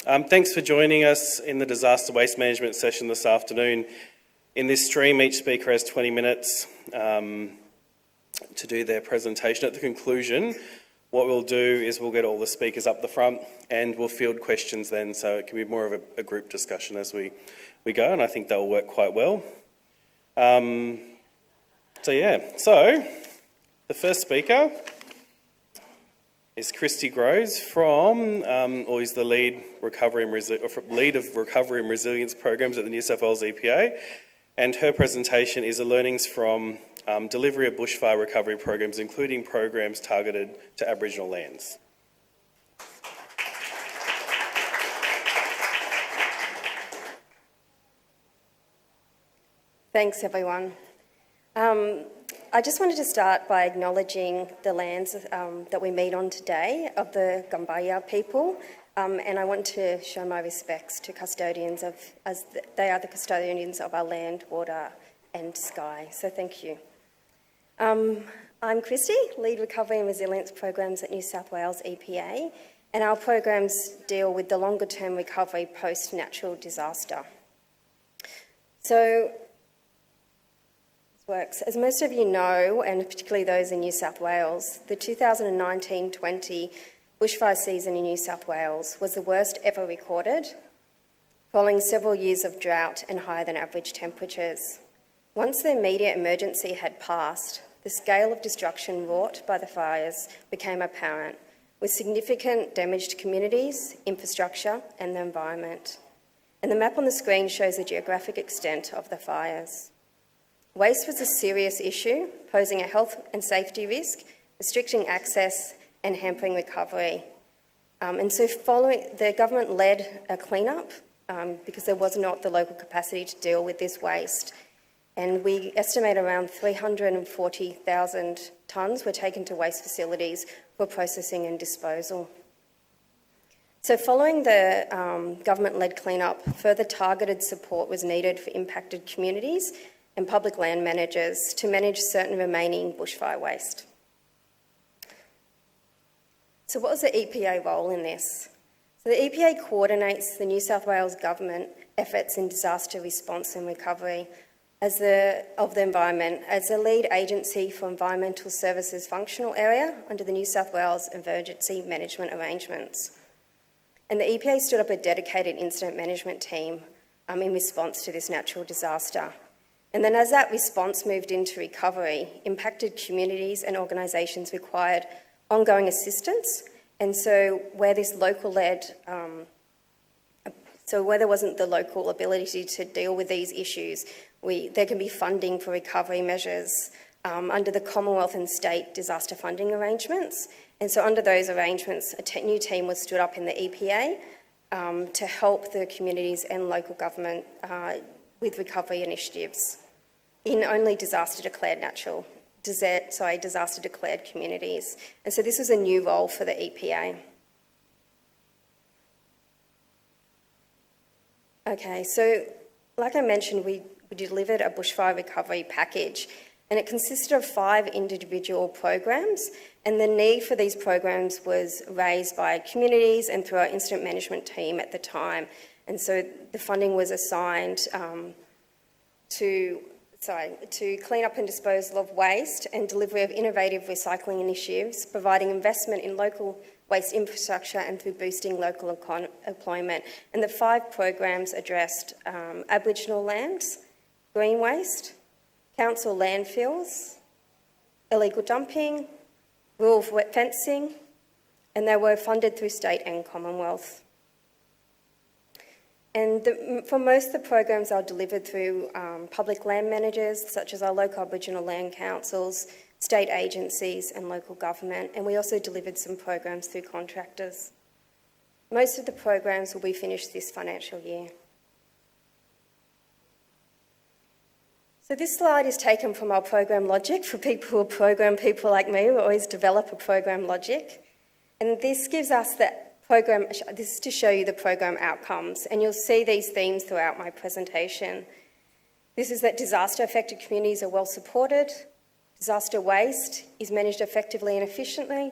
Thanks for joining us in the disaster waste management session this afternoon. In this stream, each speaker has 20 minutes to do their presentation. At the conclusion, what we'll do is we'll get all the speakers up the front and we'll field questions then, so it can be more of a group discussion as we go, and I think that will work quite well. So the first speaker is Christy Groves is the lead of recovery and resilience programs at the New South Wales EPA, and her presentation is the learnings from delivery of bushfire recovery programs, including programs targeted to Aboriginal lands. Thanks, everyone. I just wanted to start by acknowledging the lands that we meet on today of the Gumbayaa people, and I want to show my respects to custodians as they are the custodians of our land, water and sky. So thank you. I'm Christy, Lead Recovery and Resilience Programs at New South Wales EPA, and our programs deal with the longer term recovery post-natural disaster. So works. As most of you know, and particularly those in New South Wales, the 2019-20 bushfire season in New South Wales was the worst ever recorded, following several years of drought and higher than average temperatures. Once the immediate emergency had passed, the scale of destruction wrought by the fires became apparent, with significant damage to communities, infrastructure and the environment. And the map on the screen shows the geographic extent of the fires. Waste was a serious issue, posing a health and safety risk, restricting access and hampering recovery. And so the government led a clean-up because there was not the local capacity to deal with this waste. And we estimate around 340,000 tonnes were taken to waste facilities for processing and disposal. So following the government-led clean-up, further targeted support was needed for impacted communities and public land managers to manage certain remaining bushfire waste. So what was the EPA role in this? So the EPA coordinates the New South Wales Government efforts in disaster response and recovery of the environment as the lead agency for environmental services functional area under the New South Wales Emergency Management Arrangements. And the EPA stood up a dedicated incident management team in response to this natural disaster. And then as that response moved into recovery, impacted communities and organisations required ongoing assistance. And so where this local-led, where there wasn't the local ability to deal with these issues, there can be funding for recovery measures under the Commonwealth and state disaster funding arrangements. And so under those arrangements, a new team was stood up in the EPA to help the communities and local government with recovery initiatives in only disaster-declared communities. And so this was a new role for the EPA. Okay, so like I mentioned, we delivered a bushfire recovery package, and it consisted of 5 individual programs, and the need for these programs was raised by communities and through our incident management team at the time. And so the funding was assigned to clean up and disposal of waste and delivery of innovative recycling initiatives, providing investment in local waste infrastructure and through boosting local employment. And the 5 programs addressed Aboriginal lands, green waste, council landfills, illegal dumping, rural wet fencing, and they were funded through state and Commonwealth. And for most of the programs are delivered through public land managers, such as our local Aboriginal land councils, state agencies and local government, and we also delivered some programs through contractors. Most of the programs will be finished this financial year. So this slide is taken from our program logic. For people who are program people like me, we always develop a program logic. And this gives us this is to show you the program outcomes, and you'll see these themes throughout my presentation. This is that disaster-affected communities are well supported, disaster waste is managed effectively and efficiently,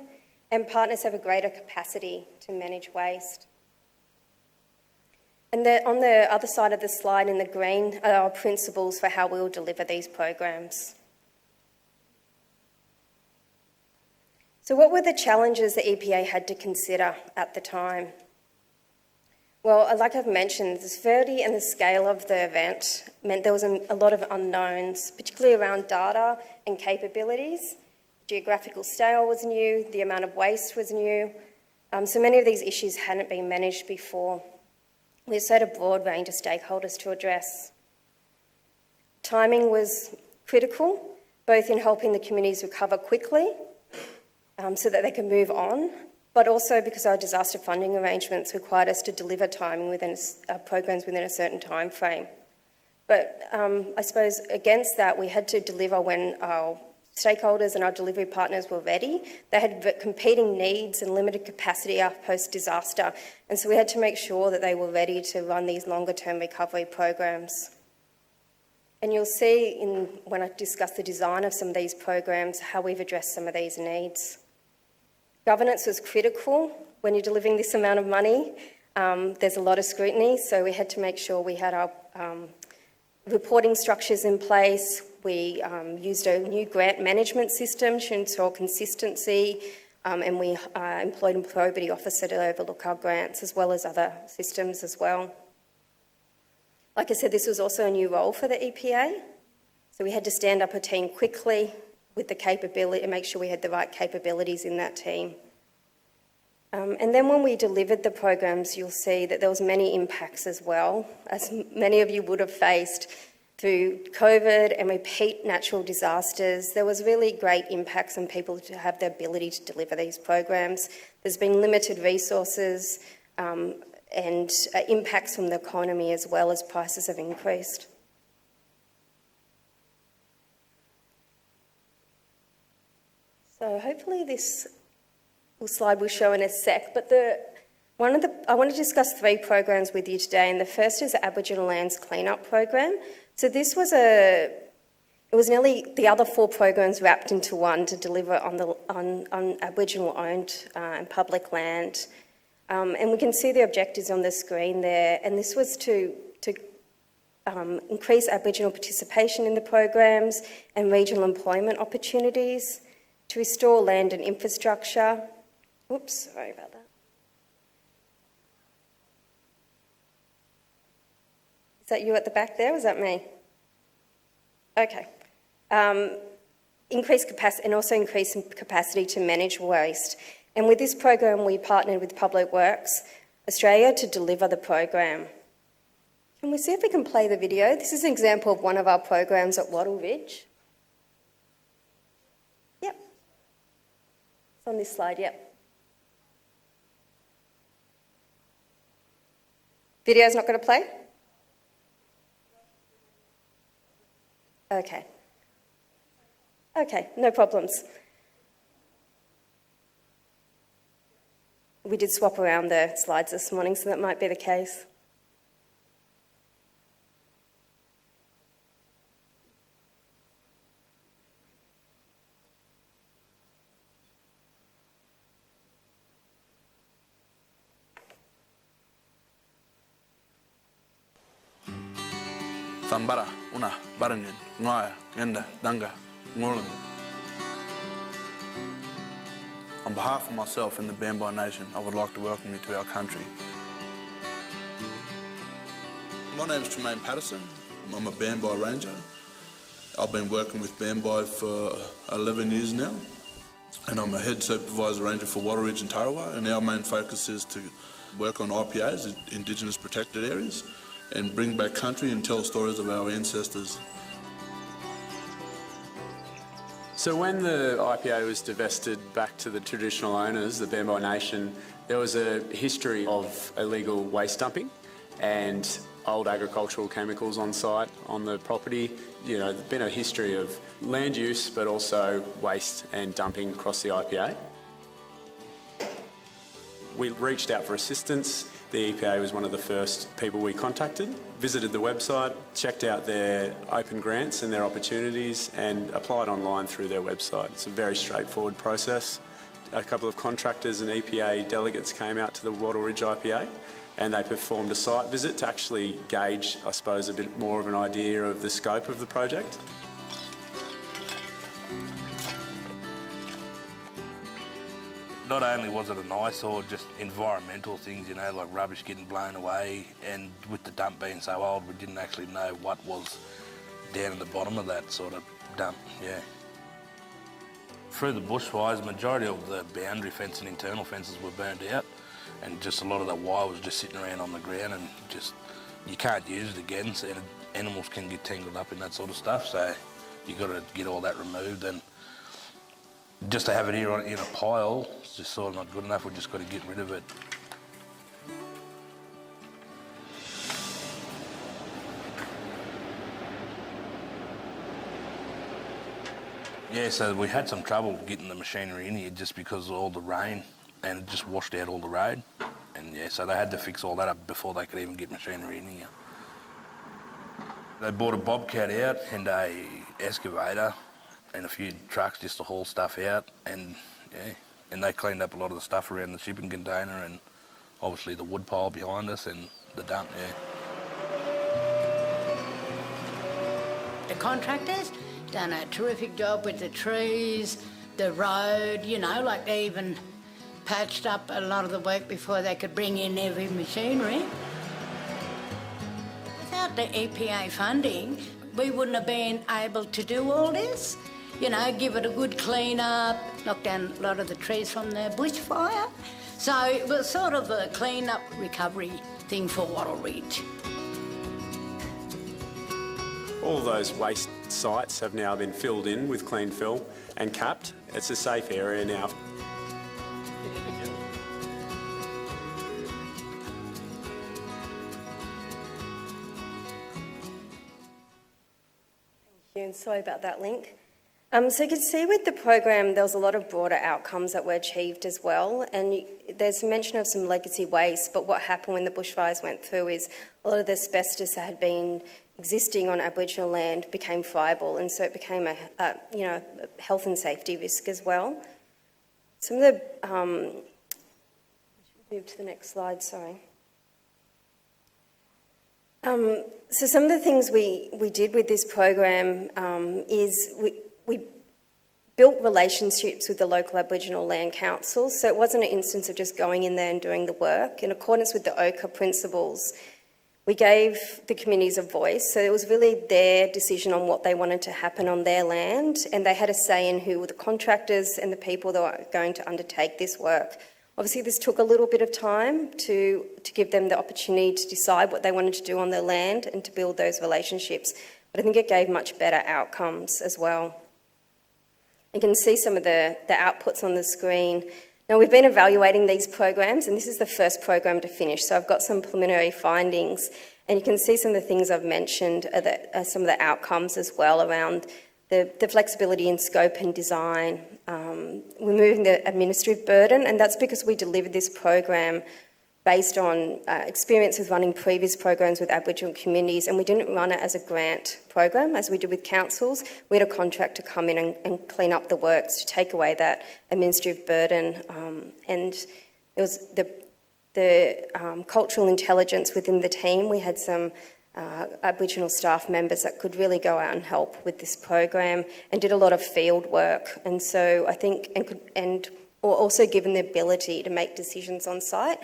and partners have a greater capacity to manage waste. And on the other side of the slide in the green are our principles for how we'll deliver these programs. So what were the challenges the EPA had to consider at the time? Well, like I've mentioned, the severity and the scale of the event meant there was a lot of unknowns, particularly around data and capabilities. Geographical scale was new, the amount of waste was new, so many of these issues hadn't been managed before. We set a broad range of stakeholders to address. Timing was critical, both in helping the communities recover quickly so that they can move on, but also because our disaster funding arrangements required us to deliver timing within programs within a certain time frame. But I suppose against that, we had to deliver when our stakeholders and our delivery partners were ready. They had competing needs and limited capacity after post-disaster, and so we had to make sure that they were ready to run these longer-term recovery programs. And you'll see when I discuss the design of some of these programs how we've addressed some of these needs. Governance was critical when you're delivering this amount of money. There's a lot of scrutiny, so we had to make sure we had our reporting structures in place. We used a new grant management system to ensure consistency, and we employed a probity officer to overlook our grants, as well as other systems as well. Like I said, this was also a new role for the EPA, so we had to stand up a team quickly with the capability and make sure we had the right capabilities in that team. And then when we delivered the programs, you'll see that there was many impacts as well, as many of you would have faced through COVID and repeat natural disasters. There was really great impacts on people to have the ability to deliver these programs. There's been limited resources and impacts from the economy as well as prices have increased. So hopefully this slide will show in a sec, but I want to discuss 3 programs with you today, and the first is the Aboriginal Lands Cleanup Program. So this was it was nearly the other 4 programs wrapped into one to deliver on Aboriginal-owned and public land. And we can see the objectives on the screen there, and this was to increase Aboriginal participation in the programs and regional employment opportunities, to restore land and infrastructure. Oops, sorry about that. Is that you at the back there, or is that me? Okay. Increase capacity and also increase capacity to manage waste. And with this program, we partnered with Public Works Australia to deliver the program. Can we see if we can play the video? This is an example of one of our programs at Wattle Ridge. Yep. It's on this slide, yep. Video's not going to play? Okay. Okay, no problems. We did swap around the slides this morning, so that might be the case. Thambara, Una, Baranyan, Ngaya, Ngenda, Danga, Ngurlin. On behalf of myself and the Bambai Nation, I would like to welcome you to our country. My name is Tremaine Patterson. I'm a Bambai Ranger. I've been working with Bambai for 11 years now, and I'm a Head Supervisor Ranger for Wattle Ridge and Tarawa, and our main focus is to work on IPAs, Indigenous Protected Areas, and bring back country and tell stories of our ancestors. So when the IPA was divested back to the traditional owners, the Bambai Nation, there was a history of illegal waste dumping and old agricultural chemicals on site on the property. You know, there's been a history of land use but also waste and dumping across the IPA. We reached out for assistance. The EPA was one of the first people we contacted, visited the website, checked out their open grants and their opportunities and applied online through their website. It's a very straightforward process. A couple of contractors and EPA delegates came out to the Wattle Ridge IPA and they performed a site visit to actually gauge, I suppose, a bit more of an idea of the scope of the project. Not only was it an eyesore, just environmental things, you know, like rubbish getting blown away, and with the dump being so old, we didn't actually know what was down at the bottom of that sort of dump, yeah. Through the bushfires, majority of the boundary fence and internal fences were burnt out, and just a lot of that wire was just sitting around on the ground, and just, you can't use it again, so animals can get tangled up in that sort of stuff, so you've got to get all that removed, and just to have it here in a pile, it's just sort of not good enough. We've just got to get rid of it. Yeah, so we had some trouble getting the machinery in here just because of all the rain, and it just washed out all the road. And yeah, so they had to fix all that up before they could even get machinery in here. They bought a bobcat out and a excavator and a few trucks just to haul stuff out, and yeah, and they cleaned up a lot of the stuff around the shipping container and obviously the wood pile behind us and the dump, yeah. The contractors done a terrific job with the trees, the road, you know, like they even patched up a lot of the work before they could bring in heavy machinery. Without the EPA funding, we wouldn't have been able to do all this. You know, give it a good clean up, knock down a lot of the trees from the bushfire. So it was sort of a clean up recovery thing for Wattle Ridge. All those waste sites have now been filled in with clean fill and capped. It's a safe area now. And sorry about that link. So you can see with the program, there was a lot of broader outcomes that were achieved as well. And there's mention of some legacy waste, but what happened when the bushfires went through is a lot of the asbestos that had been existing on Aboriginal land became friable, and so it became a health and safety risk as well. Some of the move to the next slide. Sorry. So some of the things we did with this program is we built relationships with the local Aboriginal land councils. So it wasn't an instance of just going in there and doing the work. In accordance with the OCA principles, we gave the communities a voice. So it was really their decision on what they wanted to happen on their land, and they had a say in who were the contractors and the people that were going to undertake this work. Obviously, this took a little bit of time to give them the opportunity to decide what they wanted to do on their land and to build those relationships. But I think it gave much better outcomes as well. You can see some of the outputs on the screen. Now, we've been evaluating these programs, and this is the first program to finish, so I've got some preliminary findings, and you can see some of the things I've mentioned are some of the outcomes as well around the flexibility in scope and design, removing the administrative burden, and that's because we delivered this program based on experience with running previous programs with Aboriginal communities, and we didn't run it as a grant program as we did with councils. We had a contract to come in and clean up the works to take away that administrative burden, and it was the cultural intelligence within the team. We had some Aboriginal staff members that could really go out and help with this program and did a lot of field work, and so I think or also given the ability to make decisions on site.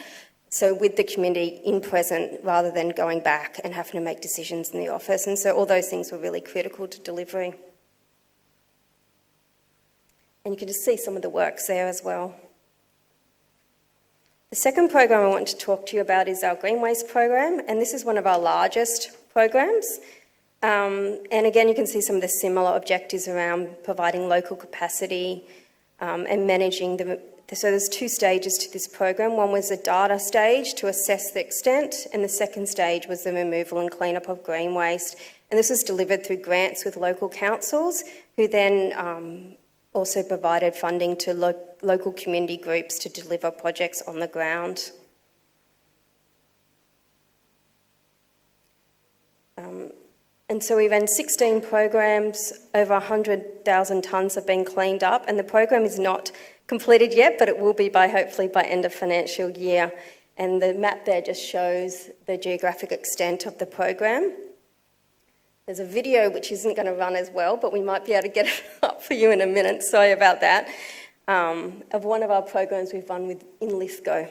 So with the community in present rather than going back and having to make decisions in the office. And so all those things were really critical to delivery. And you can just see some of the works there as well. The second program I want to talk to you about is our Green Waste program, and this is one of our largest programs. And again, you can see some of the similar objectives around providing local capacity and managing so there's two stages to this program. One was a data stage to assess the extent, and the second stage was the removal and cleanup of green waste. And this was delivered through grants with local councils, who then also provided funding to local community groups to deliver projects on the ground. And so we ran 16 programs, over 100,000 tonnes have been cleaned up, and the program is not completed yet, but it will be hopefully by end of financial year. And the map there just shows the geographic extent of the program. There's a video which isn't going to run as well, but we might be able to get it up for you in a minute, sorry about that, of one of our programs we've run in Lithgow.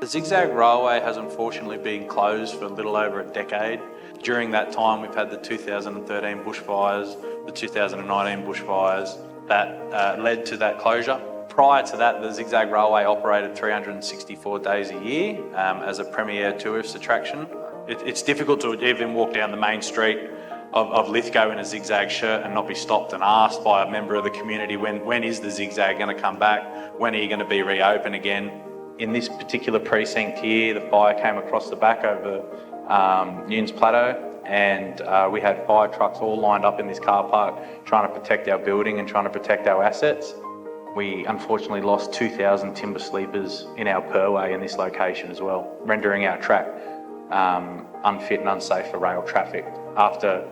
The Zigzag Railway has unfortunately been closed for a little over a decade. During that time, we've had the 2013 bushfires, the 2019 bushfires that led to that closure. Prior to that, the Zigzag Railway operated 364 days a year as a premier tourist attraction. It's difficult to even walk down the main street of Lithgow in a Zigzag shirt and not be stopped and asked by a member of the community, when is the Zigzag going to come back? When are you going to be reopened again? In this particular precinct here, the fire came across the back over Nunes Plateau, and we had fire trucks all lined up in this car park trying to protect our building and trying to protect our assets. We unfortunately lost 2,000 timber sleepers in our purway in this location as well, rendering our track unfit and unsafe for rail traffic after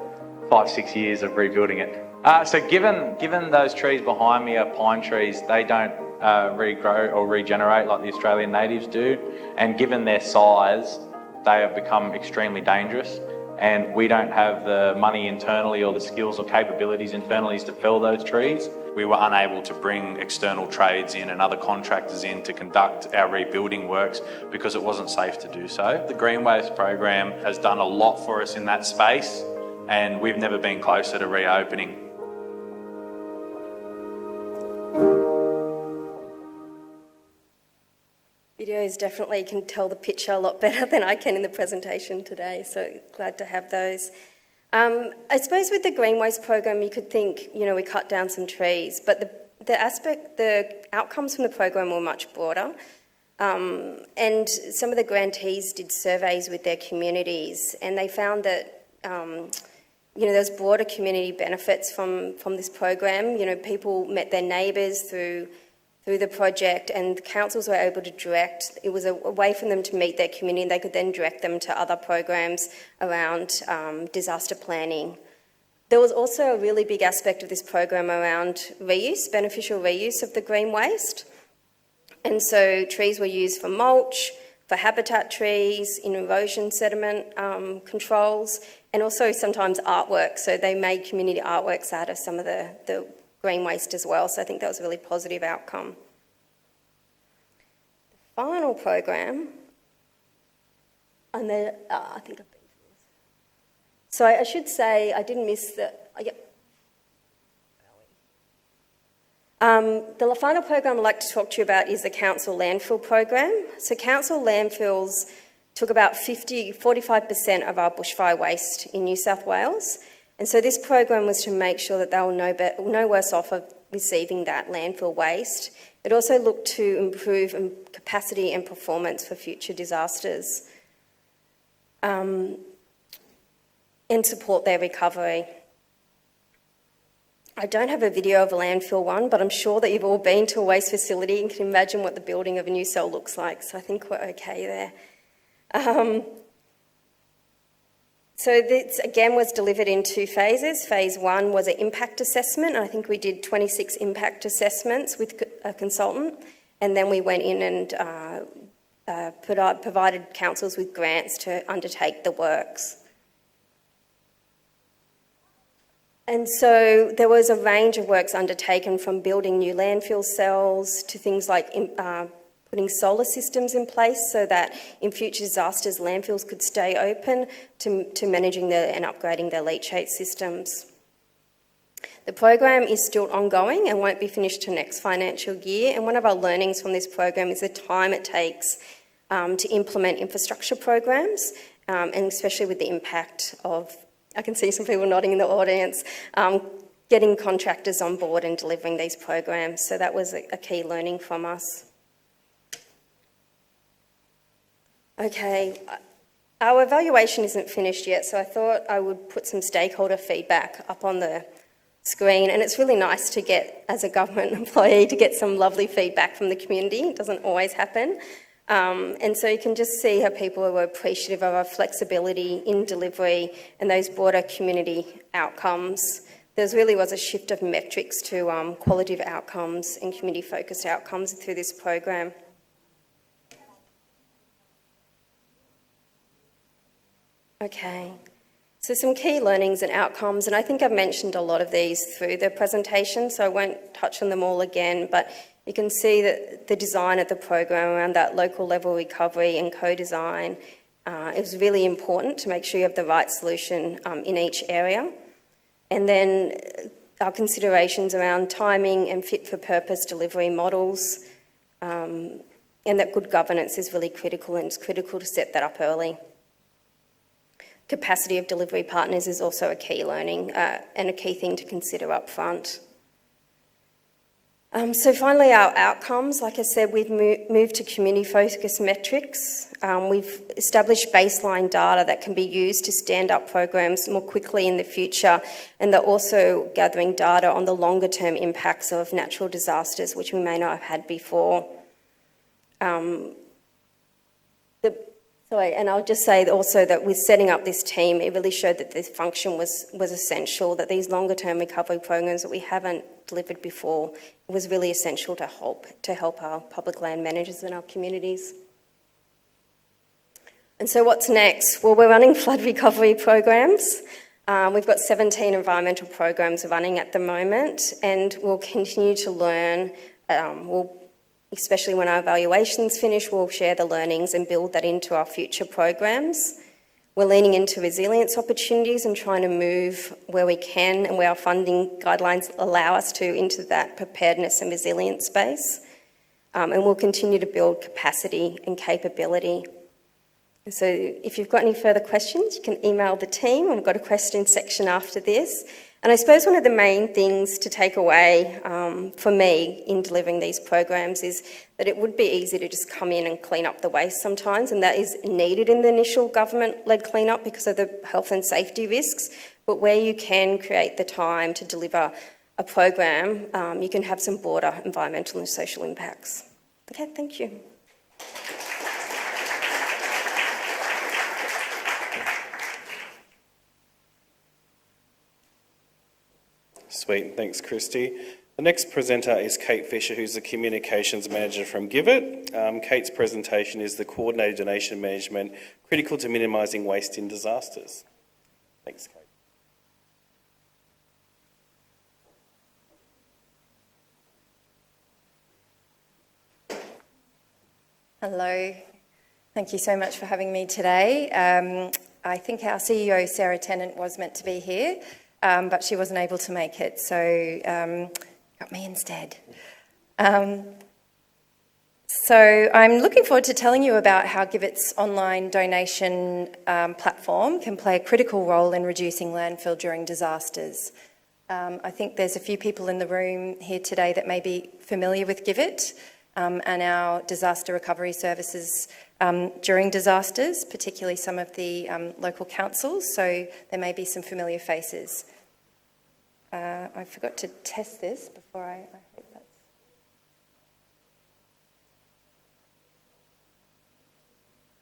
5-6 years of rebuilding it. So given those trees behind me are pine trees, they don't regrow or regenerate like the Australian natives do, and given their size, they have become extremely dangerous, and we don't have the money internally or the skills or capabilities internally to fell those trees. We were unable to bring external trades in and other contractors in to conduct our rebuilding works because it wasn't safe to do so. The Green Waste program has done a lot for us in that space, and we've never been closer to reopening. Videos definitely can tell the picture a lot better than I can in the presentation today, so glad to have those. I suppose with the Green Waste program, you could think, we cut down some trees, but the outcomes from the program were much broader. And some of the grantees did surveys with their communities, and they found that, there's broader community benefits from this program. People met their neighbours through the project, and councils were able to direct. It was a way for them to meet their community, and they could then direct them to other programs around disaster planning. There was also a really big aspect of this program around reuse, beneficial reuse of the green waste. And so trees were used for mulch, for habitat trees, in erosion sediment controls, and also sometimes artwork. So they made community artworks out of some of the green waste as well, so I think that was a really positive outcome. The final program, and then I think I've been through this. So I should say I didn't miss the. The final program I'd like to talk to you about is the council landfill program. So council landfills took about 45% of our bushfire waste in New South Wales. And so this program was to make sure that they were no worse off of receiving that landfill waste. It also looked to improve capacity and performance for future disasters and support their recovery. I don't have a video of a landfill one, but I'm sure that you've all been to a waste facility and can imagine what the building of a new cell looks like, so I think we're okay there. So this, again, was delivered in 2 phases. Phase 1 was an impact assessment, and I think we did 26 impact assessments with a consultant, and then we went in and provided councils with grants to undertake the works. And so there was a range of works undertaken, from building new landfill cells to things like putting solar systems in place so that in future disasters landfills could stay open, to managing and upgrading their leachate systems. The program is still ongoing and won't be finished till next financial year, and one of our learnings from this program is the time it takes to implement infrastructure programs, and especially with the impact of, I can see some people nodding in the audience, getting contractors on board and delivering these programs. So that was a key learning from us. Okay, our evaluation isn't finished yet, so I thought I would put some stakeholder feedback up on the screen, and it's really nice to get, as a government employee, to get some lovely feedback from the community. It doesn't always happen. And so you can just see how people were appreciative of our flexibility in delivery and those broader community outcomes. There really was a shift of metrics to qualitative outcomes and community-focused outcomes through this program. Okay. So some key learnings and outcomes, and I think I've mentioned a lot of these through the presentation, so I won't touch on them all again, but you can see that the design of the program around that local level recovery and co-design is really important to make sure you have the right solution in each area. And then our considerations around timing and fit-for-purpose delivery models, and that good governance is really critical, and it's critical to set that up early. Capacity of delivery partners is also a key learning and a key thing to consider up front. So finally, our outcomes. Like I said, we've moved to community-focused metrics. We've established baseline data that can be used to stand up programs more quickly in the future, and they're also gathering data on the longer-term impacts of natural disasters, which we may not have had before. And I'll just say also that with setting up this team, it really showed that this function was essential, that these longer-term recovery programs that we haven't delivered before, it was really essential to help our public land managers and our communities. And so what's next? Well, we're running flood recovery programs. We've got 17 environmental programs running at the moment, and we'll continue to learn. Especially when our evaluations finish, we'll share the learnings and build that into our future programs. We're leaning into resilience opportunities and trying to move where we can and where our funding guidelines allow us to into that preparedness and resilience space. And we'll continue to build capacity and capability. So if you've got any further questions, you can email the team. We've got a question section after this. And I suppose one of the main things to take away for me in delivering these programs is that it would be easy to just come in and clean up the waste sometimes, and that is needed in the initial government-led cleanup because of the health and safety risks. But where you can create the time to deliver a program, you can have some broader environmental and social impacts. Okay, thank you. Sweet, thanks Christy. The next presenter is Kate Fisher, who's the Communications Manager from GIVIT. Kate's presentation is the Coordinated Donation Management, critical to minimising waste in disasters. Thanks, Kate. Hello, thank you so much for having me today. I think our CEO, Sarah Tennant, was meant to be here, but she wasn't able to make it, so got me instead. So I'm looking forward to telling you about how GIVIT's online donation platform can play a critical role in reducing landfill during disasters. I think there's a few people in the room here today that may be familiar with GIVIT and our disaster recovery services during disasters, particularly some of the local councils, so there may be some familiar faces. I forgot to test this before I hope that's...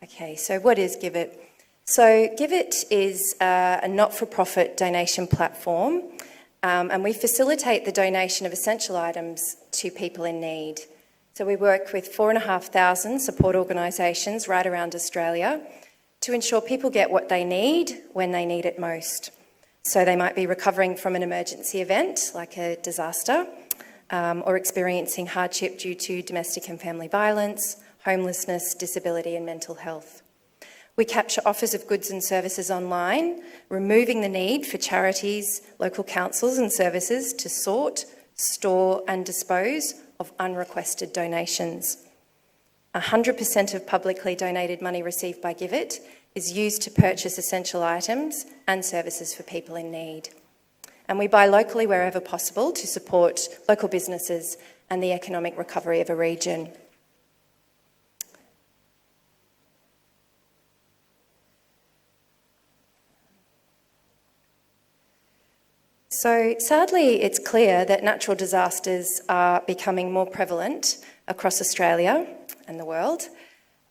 Okay, so what is GIVIT? So GIVIT is a not-for-profit donation platform, and we facilitate the donation of essential items to people in need. So we work with 4,500 support organisations right around Australia to ensure people get what they need when they need it most. So they might be recovering from an emergency event like a disaster, or experiencing hardship due to domestic and family violence, homelessness, disability and mental health. We capture offers of goods and services online, removing the need for charities, local councils and services to sort, store and dispose of unrequested donations. 100% of publicly donated money received by GIVIT is used to purchase essential items and services for people in need. And we buy locally wherever possible to support local businesses and the economic recovery of a region. So sadly, it's clear that natural disasters are becoming more prevalent across Australia and the world.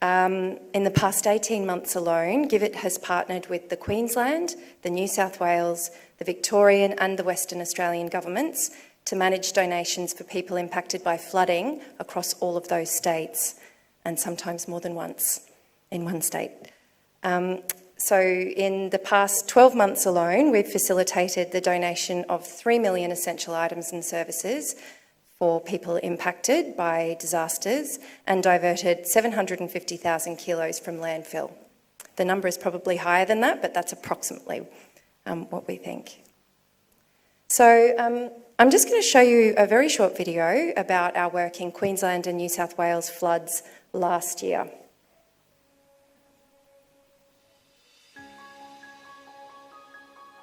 In the past 18 months alone, GIVIT has partnered with the Queensland, the New South Wales, the Victorian and the Western Australian governments to manage donations for people impacted by flooding across all of those states, and sometimes more than once in one state. So in the past 12 months alone, we've facilitated the donation of 3 million essential items and services for people impacted by disasters and diverted 750,000 kilos from landfill. The number is probably higher than that, but that's approximately what we think. So I'm just going to show you a very short video about our work in Queensland and New South Wales floods last year.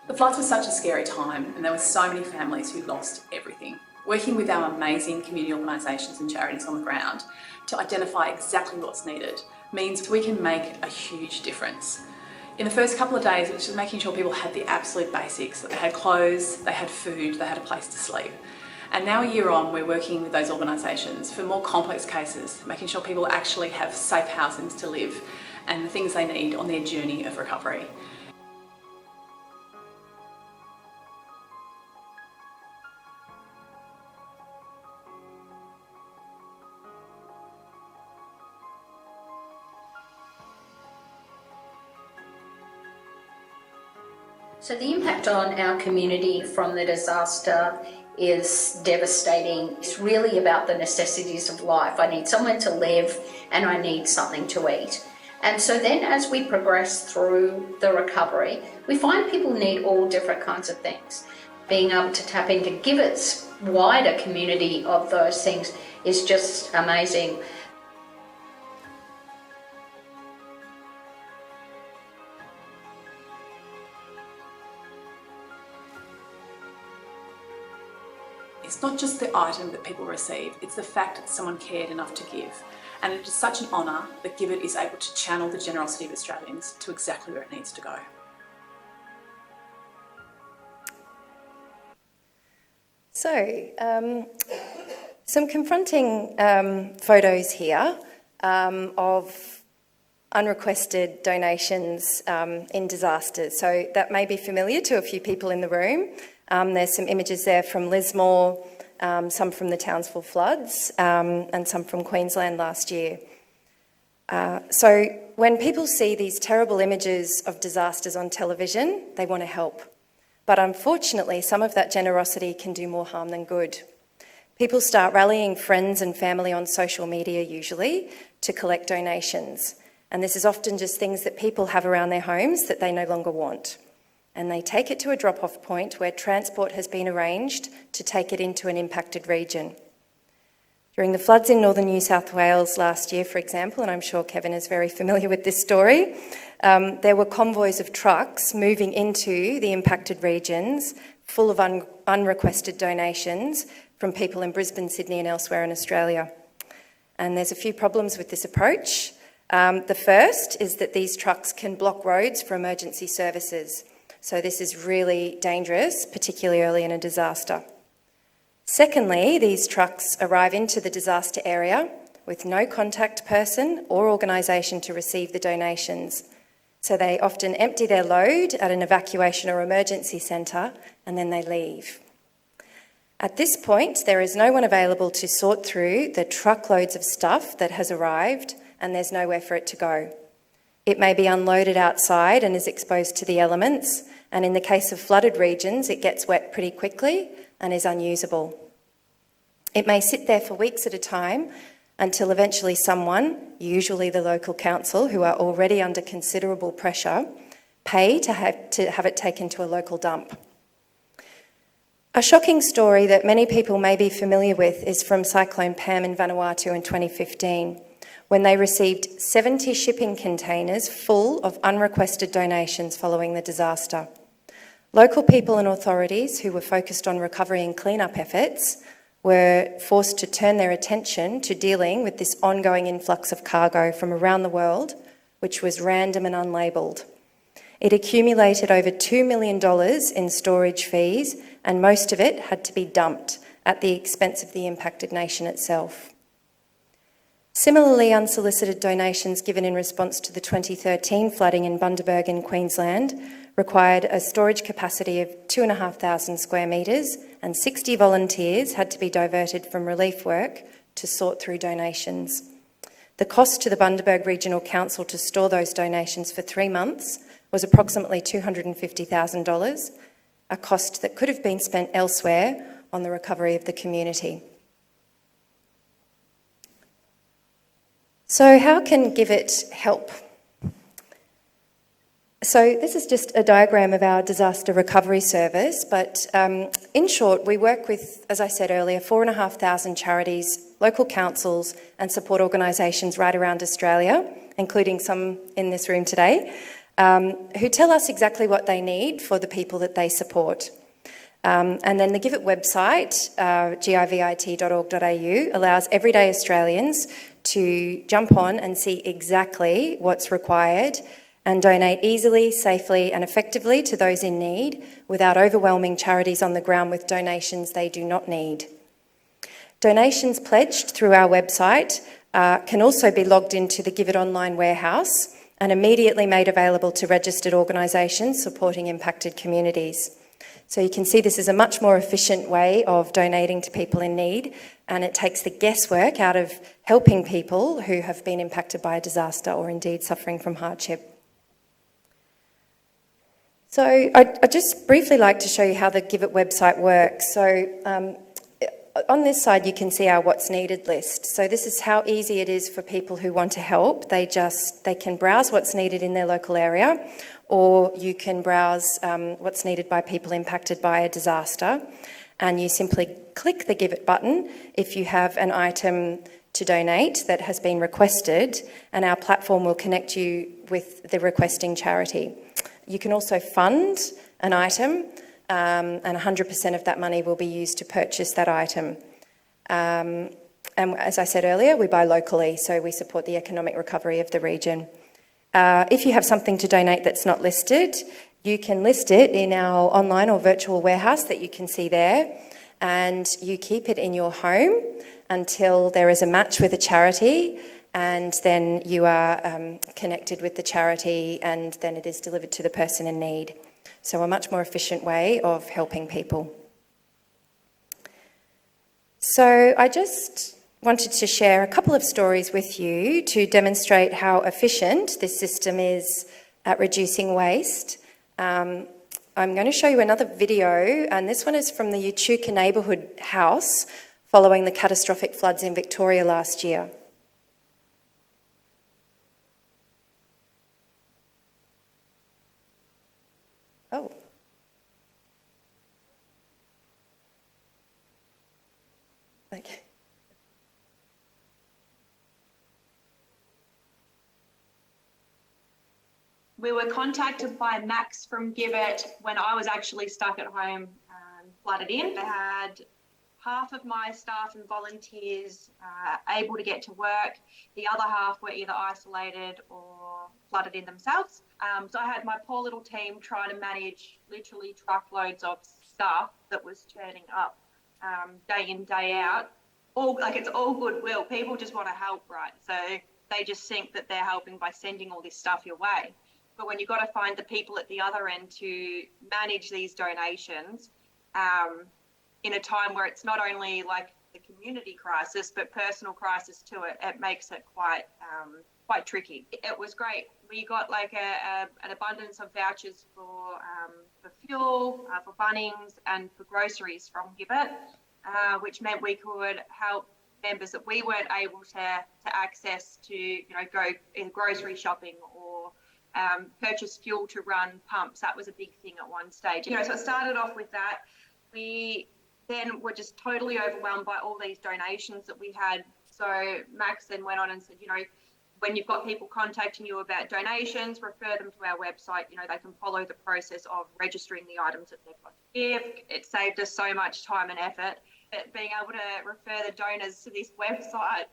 The floods were such a scary time, and there were so many families who lost everything. Working with our amazing community organisations and charities on the ground to identify exactly what's needed means we can make a huge difference. In the first couple of days, it was just making sure people had the absolute basics, that they had clothes, they had food, they had a place to sleep. And now a year on, we're working with those organisations for more complex cases, making sure people actually have safe housings to live and the things they need on their journey of recovery. So the impact on our community from the disaster is devastating. It's really about the necessities of life. I need somewhere to live and I need something to eat. And so then as we progress through the recovery, we find people need all different kinds of things. Being able to tap into GIVIT's wider community of those things is just amazing. It's not just the item that people receive, it's the fact that someone cared enough to give. And it is such an honour that GIVIT is able to channel the generosity of Australians to exactly where it needs to go. So, some confronting photos here of unrequested donations in disasters. So that may be familiar to a few people in the room. There's some images there from Lismore, some from the Townsville floods, and some from Queensland last year. So when people see these terrible images of disasters on television, they want to help. But unfortunately, some of that generosity can do more harm than good. People start rallying friends and family on social media usually to collect donations. And this is often just things that people have around their homes that they no longer want. And they take it to a drop-off point where transport has been arranged to take it into an impacted region. During the floods in northern New South Wales last year, for example, and I'm sure Kevin is very familiar with this story, there were convoys of trucks moving into the impacted regions full of unrequested donations from people in Brisbane, Sydney and elsewhere in Australia. And there's a few problems with this approach. The first is that these trucks can block roads for emergency services. So this is really dangerous, particularly early in a disaster. Secondly, these trucks arrive into the disaster area with no contact person or organisation to receive the donations. So they often empty their load at an evacuation or emergency centre and then they leave. At this point, there is no one available to sort through the truckloads of stuff that has arrived and there's nowhere for it to go. It may be unloaded outside and is exposed to the elements, and in the case of flooded regions, it gets wet pretty quickly and is unusable. It may sit there for weeks at a time until eventually someone, usually the local council, who are already under considerable pressure, pay to have it taken to a local dump. A shocking story that many people may be familiar with is from Cyclone Pam in Vanuatu in 2015. When they received 70 shipping containers full of unrequested donations following the disaster. Local people and authorities who were focused on recovery and clean-up efforts were forced to turn their attention to dealing with this ongoing influx of cargo from around the world, which was random and unlabelled. It accumulated over $2 million in storage fees, and most of it had to be dumped at the expense of the impacted nation itself. Similarly, unsolicited donations given in response to the 2013 flooding in Bundaberg in Queensland required a storage capacity of 2,500 square metres, and 60 volunteers had to be diverted from relief work to sort through donations. The cost to the Bundaberg Regional Council to store those donations for 3 months was approximately $250,000, a cost that could have been spent elsewhere on the recovery of the community. So how can Give It help? So this is just a diagram of our disaster recovery service, but in short, we work with, as I said earlier, 4,500 charities, local councils and support organisations right around Australia, including some in this room today, who tell us exactly what they need for the people that they support. And then the Give It website, givit.org.au, allows everyday Australians to jump on and see exactly what's required and donate easily, safely and effectively to those in need without overwhelming charities on the ground with donations they do not need. Donations pledged through our website can also be logged into the Give It online warehouse and immediately made available to registered organisations supporting impacted communities. So you can see this is a much more efficient way of donating to people in need, and it takes the guesswork out of helping people who have been impacted by a disaster or indeed suffering from hardship. So I'd just briefly like to show you how the Give It website works. So on this side you can see our what's needed list. So this is how easy it is for people who want to help. They can browse what's needed in their local area, or you can browse what's needed by people impacted by a disaster, and you simply click the Give It button if you have an item to donate that has been requested, and our platform will connect you with the requesting charity. You can also fund an item, and 100% of that money will be used to purchase that item. And as I said earlier, we buy locally, so we support the economic recovery of the region. If you have something to donate that's not listed, you can list it in our online or virtual warehouse that you can see there, and you keep it in your home until there is a match with a charity, and then you are connected with the charity, and then it is delivered to the person in need. So a much more efficient way of helping people. So I just wanted to share a couple of stories with you to demonstrate how efficient this system is at reducing waste. I'm going to show you another video, and this one is from the Echuca neighbourhood house following the catastrophic floods in Victoria last year. Oh. Okay. We were contacted by Max from Give It when I was actually stuck at home and flooded in. I had half of my staff and volunteers able to get to work. The other half were either isolated or flooded in themselves. So I had my poor little team trying to manage literally truckloads of stuff that was turning up day in, day out. It's all goodwill. People just want to help, right? So they just think that they're helping by sending all this stuff your way. But when you've got to find the people at the other end to manage these donations in a time where it's not only like the community crisis, but personal crisis too, it makes it quite tricky. It was great. We got like an abundance of vouchers for fuel, for Bunnings and for groceries from Give It, which meant we could help members that we weren't able to access to, go in grocery shopping or purchase fuel to run pumps. That was a big thing at one stage. So it started off with that. We then were just totally overwhelmed by all these donations that we had. So Max then went on and said, when you've got people contacting you about donations, refer them to our website. They can follow the process of registering the items that they've got to give. It saved us so much time and effort. Being able to refer the donors to this website,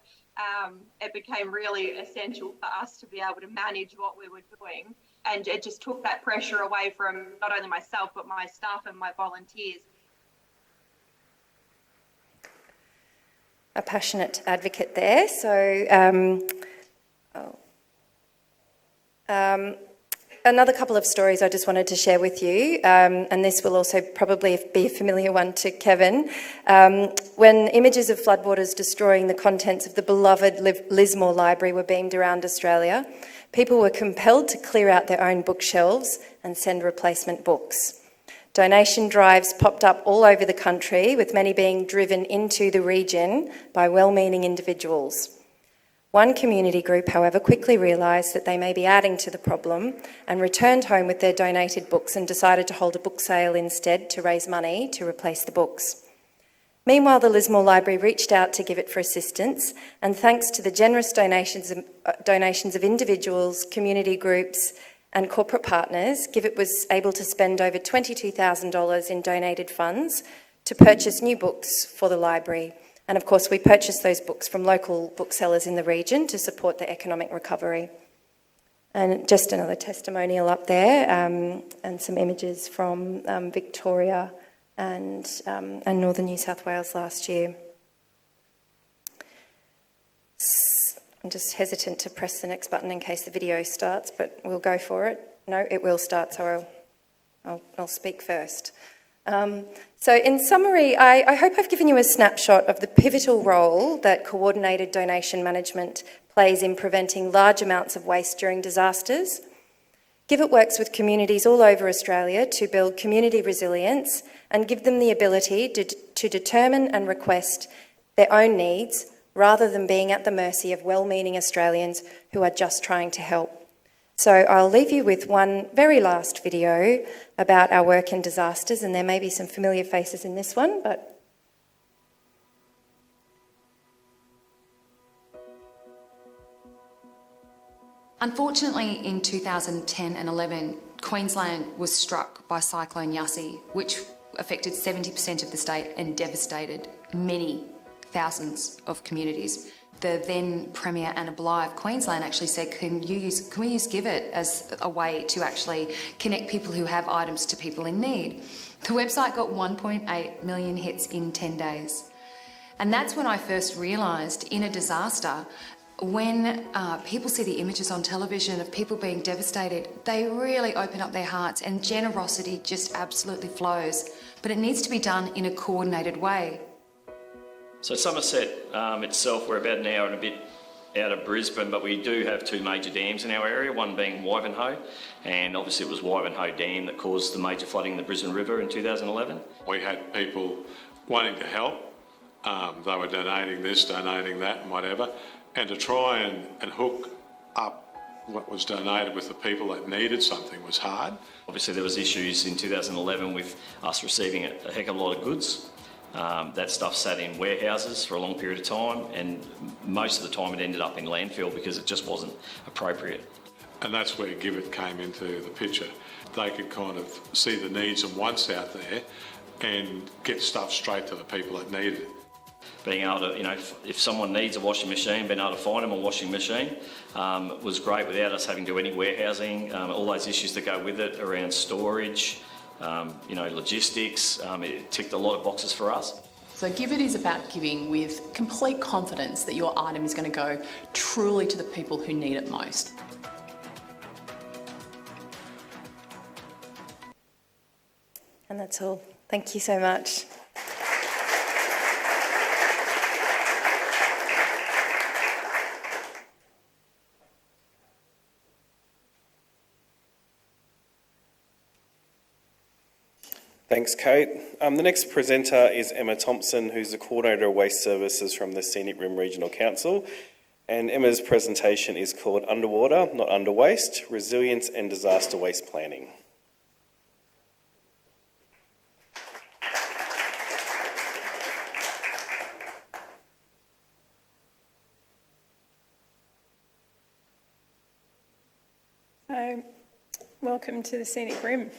it became really essential for us to be able to manage what we were doing. And it just took that pressure away from not only myself, but my staff and my volunteers. A passionate advocate there. So another couple of stories I just wanted to share with you, and this will also probably be a familiar one to Kevin. When images of floodwaters destroying the contents of the beloved Lismore Library were beamed around Australia, people were compelled to clear out their own bookshelves and send replacement books. Donation drives popped up all over the country, with many being driven into the region by well-meaning individuals. One community group, however, quickly realised that they may be adding to the problem and returned home with their donated books and decided to hold a book sale instead to raise money to replace the books. Meanwhile, the Lismore Library reached out to GIVIT for assistance, and thanks to the generous donations of individuals, community groups and corporate partners, GIVIT was able to spend over $22,000 in donated funds to purchase new books for the library. And of course, we purchased those books from local booksellers in the region to support the economic recovery. And just another testimonial up there, and some images from Victoria and Northern New South Wales last year. I'm just hesitant to press the next button in case the video starts, but we'll go for it. No, it will start, so I'll speak first. So in summary, I hope I've given you a snapshot of the pivotal role that coordinated donation management plays in preventing large amounts of waste during disasters. GIVIT works with communities all over Australia to build community resilience and give them the ability to determine and request their own needs rather than being at the mercy of well-meaning Australians who are just trying to help. So I'll leave you with one very last video about our work in disasters, and there may be some familiar faces in this one, but unfortunately, in 2010 and 11, Queensland was struck by Cyclone Yassi, which affected 70% of the state and devastated many thousands of communities. The then Premier Anna Bligh of Queensland actually said, can we use GIVIT as a way to actually connect people who have items to people in need? The website got 1.8 million hits in 10 days. And that's when I first realised in a disaster, when people see the images on television of people being devastated, they really open up their hearts and generosity just absolutely flows. But it needs to be done in a coordinated way. So Somerset itself, we're about an hour and a bit out of Brisbane, but we do have two major dams in our area, one being Wivenhoe, and obviously it was Wivenhoe Dam that caused the major flooding in the Brisbane River in 2011. We had people wanting to help. They were donating this, donating that and whatever, and to try and hook up what was donated with the people that needed something was hard. Obviously there was issues in 2011 with us receiving a heck of a lot of goods. That stuff sat in warehouses for a long period of time, and most of the time it ended up in landfill because it just wasn't appropriate. And that's where GIVIT came into the picture. They could kind of see the needs and wants out there and get stuff straight to the people that need it. Being able to, if someone needs a washing machine, being able to find them a washing machine was great without us having to do any warehousing. All those issues that go with it around storage, logistics, it ticked a lot of boxes for us. So GIVIT is about giving with complete confidence that your item is going to go truly to the people who need it most. and that's all. Thank you so much. Thanks, Kate. The next presenter is Emma Thomson, who's the Coordinator of Waste Services from the Scenic Rim Regional Council. And Emma's presentation is called Underwater, Not Under Waste, Resilience and Disaster Waste Planning. So, welcome to the Scenic Rim.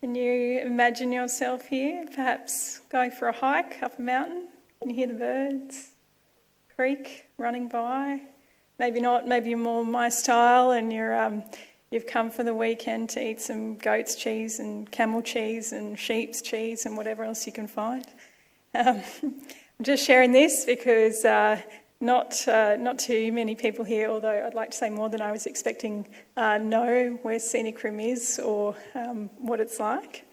Can you imagine yourself here, perhaps going for a hike up a mountain? Can you hear the birds? Creek running by? Maybe not, maybe you're more my style and you've come for the weekend to eat some goat's cheese and camel cheese and sheep's cheese and whatever else you can find. I'm just sharing this because not too many people here, although I'd like to say more than I was expecting, know where Scenic Rim is or what it's like.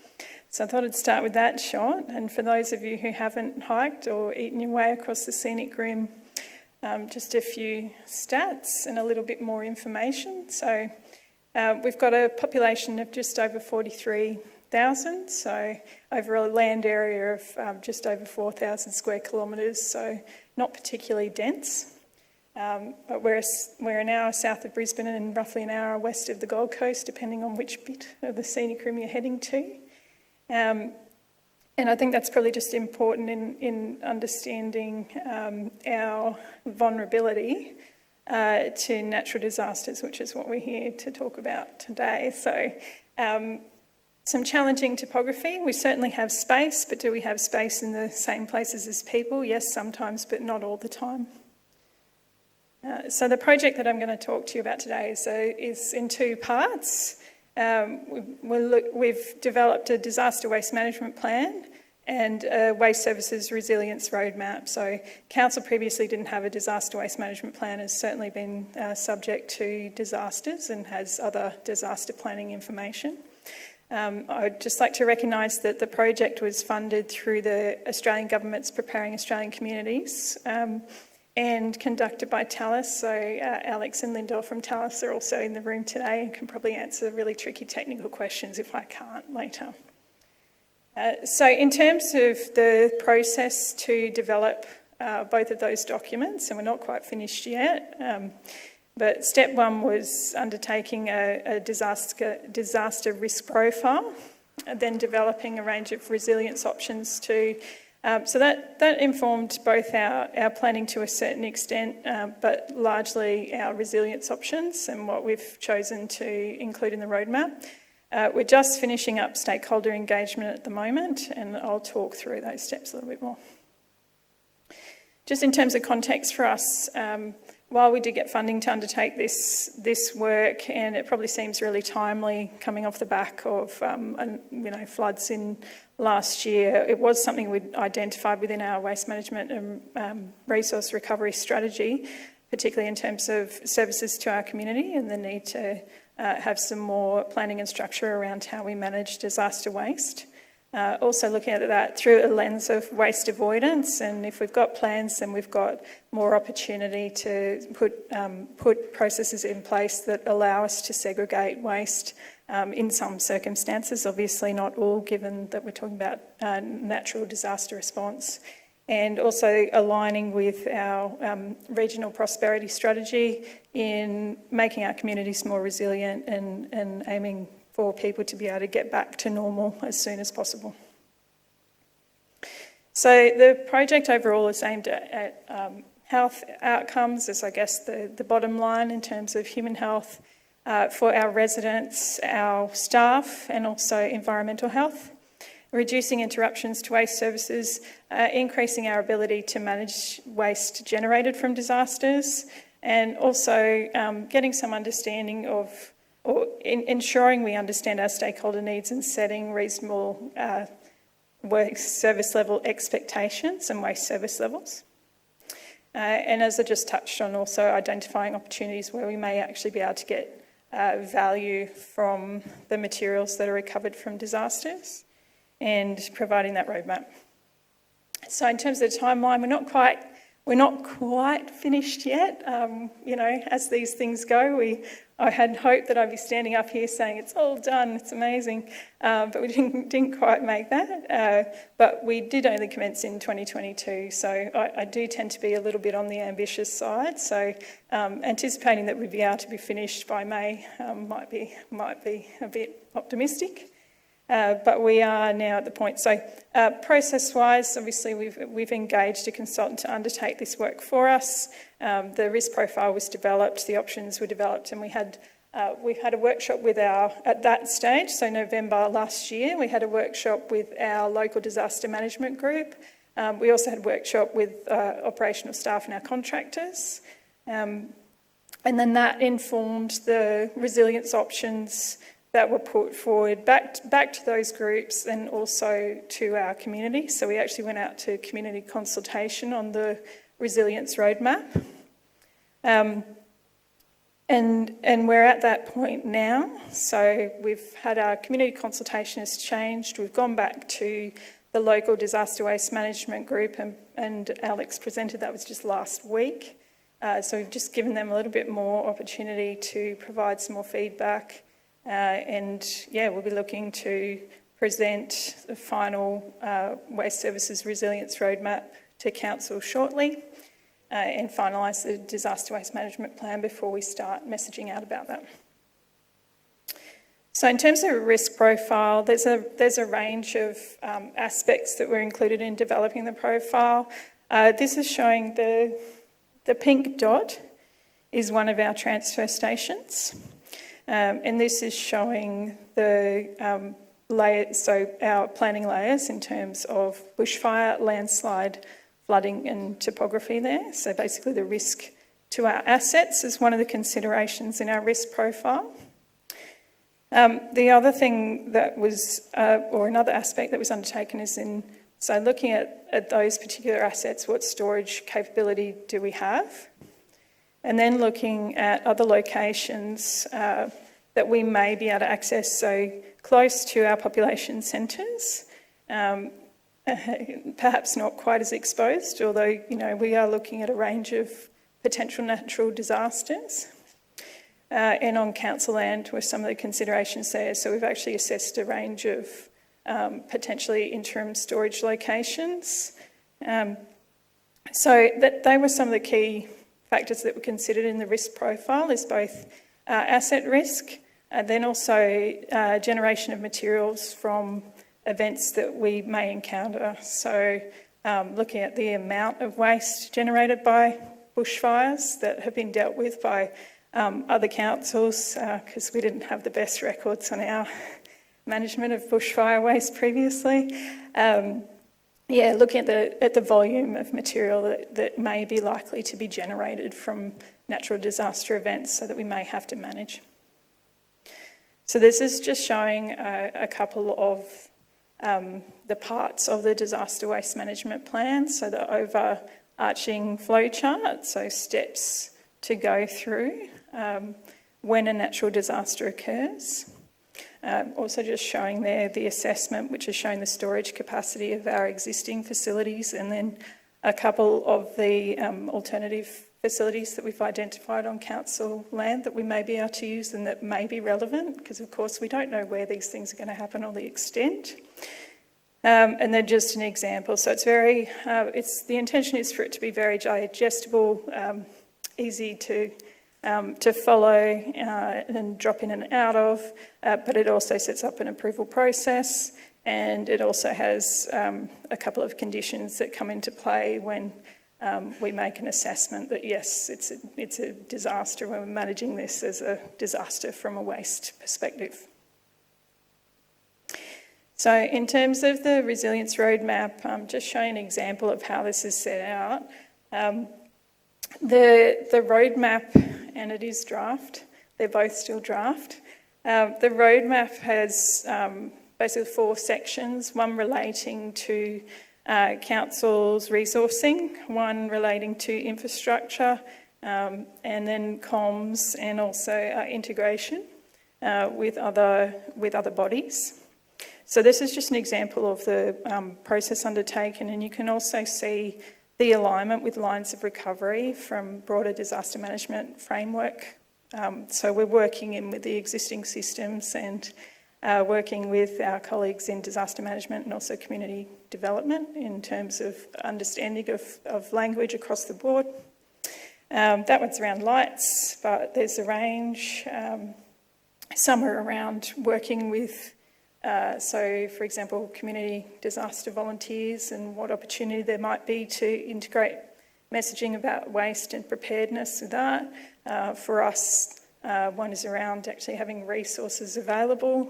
So I thought I'd start with that shot. And for those of you who haven't hiked or eaten your way across the Scenic Rim, just a few stats and a little bit more information. So we've got a population of just over 43,000, so over a land area of just over 4,000 square kilometres, so not particularly dense. But we're an hour south of Brisbane and roughly an hour west of the Gold Coast, depending on which bit of the Scenic Rim you're heading to. And I think that's probably just important in understanding our vulnerability to natural disasters, which is what we're here to talk about today. So some challenging topography. We certainly have space, but do we have space in the same places as people? Yes, sometimes, but not all the time. So the project that I'm going to talk to you about today is in two parts. We've developed a disaster waste management plan and a waste services resilience roadmap. So council previously didn't have a disaster waste management plan, has certainly been subject to disasters and has other disaster planning information. I'd just like to recognise that the project was funded through the Australian Government's Preparing Australian Communities and conducted by Tallis. So Alex and Lyndall from Tallis are also in the room today and can probably answer really tricky technical questions if I can't later. So in terms of the process to develop both of those documents, and we're not quite finished yet, but step one was undertaking a disaster risk profile, and then developing a range of resilience options to so that informed both our planning to a certain extent, but largely our resilience options and what we've chosen to include in the roadmap. We're just finishing up stakeholder engagement at the moment, and I'll talk through those steps a little bit more. Just in terms of context for us, while we did get funding to undertake this work, and it probably seems really timely coming off the back of floods in last year, it was something we'd identified within our waste management and resource recovery strategy, particularly in terms of services to our community and the need to have some more planning and structure around how we manage disaster waste. Also looking at that through a lens of waste avoidance, and if we've got plans, then we've got more opportunity to put processes in place that allow us to segregate waste in some circumstances, obviously not all, given that we're talking about natural disaster response. And also aligning with our regional prosperity strategy in making our communities more resilient and aiming for people to be able to get back to normal as soon as possible. So the project overall is aimed at health outcomes as, I guess, the bottom line in terms of human health for our residents, our staff, and also environmental health. Reducing interruptions to waste services, increasing our ability to manage waste generated from disasters, and also getting some understanding of, or ensuring we understand our stakeholder needs and setting reasonable waste service level expectations and waste service levels. And as I just touched on, also identifying opportunities where we may actually be able to get value from the materials that are recovered from disasters, and providing that roadmap. So in terms of the timeline, we're not quite finished yet. As these things go, I had hoped that I'd be standing up here saying it's all done, it's amazing, but we didn't quite make that. But we did only commence in 2022, so I do tend to be a little bit on the ambitious side. So anticipating that we'd be able to be finished by May might be a bit optimistic. But we are now at the point. So process-wise, obviously we've engaged a consultant to undertake this work for us. The risk profile was developed, the options were developed, and we've had a workshop with at that stage, so November last year, we had a workshop with our local disaster management group. We also had a workshop with operational staff and our contractors. And then that informed the resilience options that were put forward back to those groups and also to our community. So we actually went out to community consultation on the resilience roadmap. And we're at that point now. So we've had our community consultation has changed. We've gone back to the local disaster waste management group, and Alex presented that was just last week. So we've just given them a little bit more opportunity to provide some more feedback. And yeah, we'll be looking to present the final Waste Services Resilience Roadmap to Council shortly and finalise the disaster waste management plan before we start messaging out about that. So in terms of a risk profile, there's a range of aspects that were included in developing the profile. This is showing the pink dot is one of our transfer stations. And this is showing the layers, so our planning layers in terms of bushfire, landslide, flooding and topography there. So basically the risk to our assets is one of the considerations in our risk profile. The other thing that was, or another aspect that was undertaken is so looking at those particular assets, what storage capability do we have? And then looking at other locations that we may be able to access, so close to our population centres, perhaps not quite as exposed, although, we are looking at a range of potential natural disasters. And on council land were some of the considerations there. So we've actually assessed a range of potentially interim storage locations. So they were some of the key factors that were considered in the risk profile, is both asset risk and then also generation of materials from events that we may encounter. So looking at the amount of waste generated by bushfires that have been dealt with by other councils, because we didn't have the best records on our management of bushfire waste previously. Looking at the volume of material that may be likely to be generated from natural disaster events, so that we may have to manage. So this is just showing a couple of the parts of the disaster waste management plan, so the overarching flow chart, so steps to go through when a natural disaster occurs. Also just showing there the assessment, which is showing the storage capacity of our existing facilities, and then a couple of the alternative facilities that we've identified on council land that we may be able to use and that may be relevant, because of course we don't know where these things are going to happen or the extent. And then just an example. So it's very, the intention is for it to be very digestible, easy to follow and drop in and out of, but it also sets up an approval process, and it also has a couple of conditions that come into play when we make an assessment that yes, it's a disaster when we're managing this as a disaster from a waste perspective. So in terms of the resilience roadmap, I'm just showing an example of how this is set out. The roadmap, and it is draft, they're both still draft. The roadmap has basically 4 sections, one relating to council's resourcing, one relating to infrastructure, and then comms, and also integration with other bodies. So this is just an example of the process undertaken, and you can also see the alignment with lines of recovery from broader disaster management framework. So we're working in with the existing systems and working with our colleagues in disaster management and also community development in terms of understanding of language across the board. That one's around lights, but there's a range. Some are around working with so, for example, community disaster volunteers and what opportunity there might be to integrate messaging about waste and preparedness with that. For us, one is around actually having resources available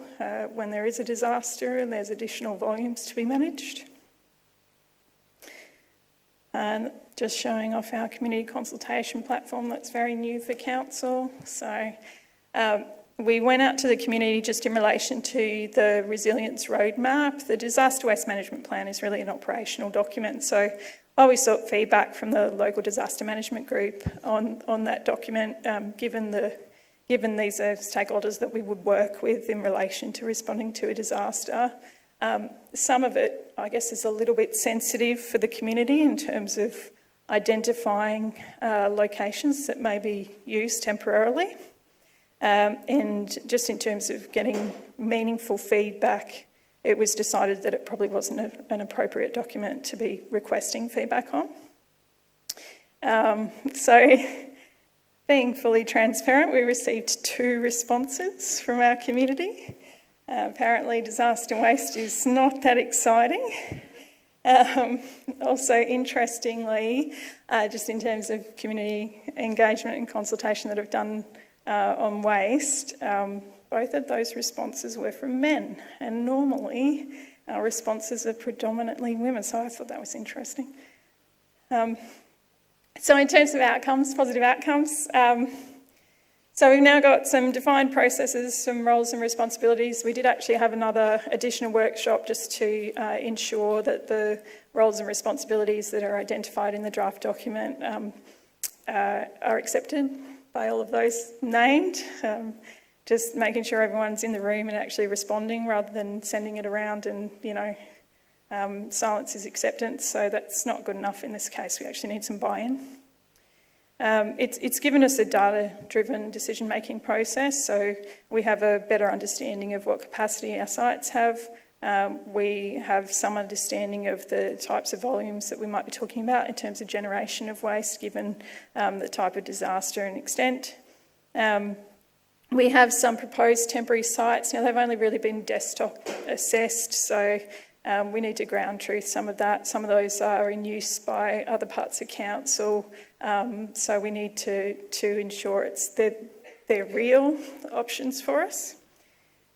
when there is a disaster and there's additional volumes to be managed. And just showing off our community consultation platform that's very new for council. So we went out to the community just in relation to the resilience roadmap. The disaster waste management plan is really an operational document. So while we sought feedback from the local disaster management group on that document, given these are stakeholders that we would work with in relation to responding to a disaster, some of it, I guess, is a little bit sensitive for the community in terms of identifying locations that may be used temporarily. And just in terms of getting meaningful feedback, it was decided that it probably wasn't an appropriate document to be requesting feedback on. So, being fully transparent, we received 2 responses from our community. Apparently, disaster waste is not that exciting. Also, interestingly, just in terms of community engagement and consultation that I've done on waste, both of those responses were from men, and normally our responses are predominantly women, so I thought that was interesting. So in terms of outcomes, positive outcomes, so we've now got some defined processes, some roles and responsibilities. We did actually have another additional workshop just to ensure that the roles and responsibilities that are identified in the draft document are accepted by all of those named. Just making sure everyone's in the room and actually responding rather than sending it around and, silence is acceptance. So that's not good enough in this case. We actually need some buy-in. It's given us a data-driven decision-making process, so we have a better understanding of what capacity our sites have. We have some understanding of the types of volumes that we might be talking about in terms of generation of waste, given the type of disaster and extent. We have some proposed temporary sites. Now, they've only really been desktop assessed, so we need to ground truth some of that. Some of those are in use by other parts of council, so we need to ensure they're real options for us.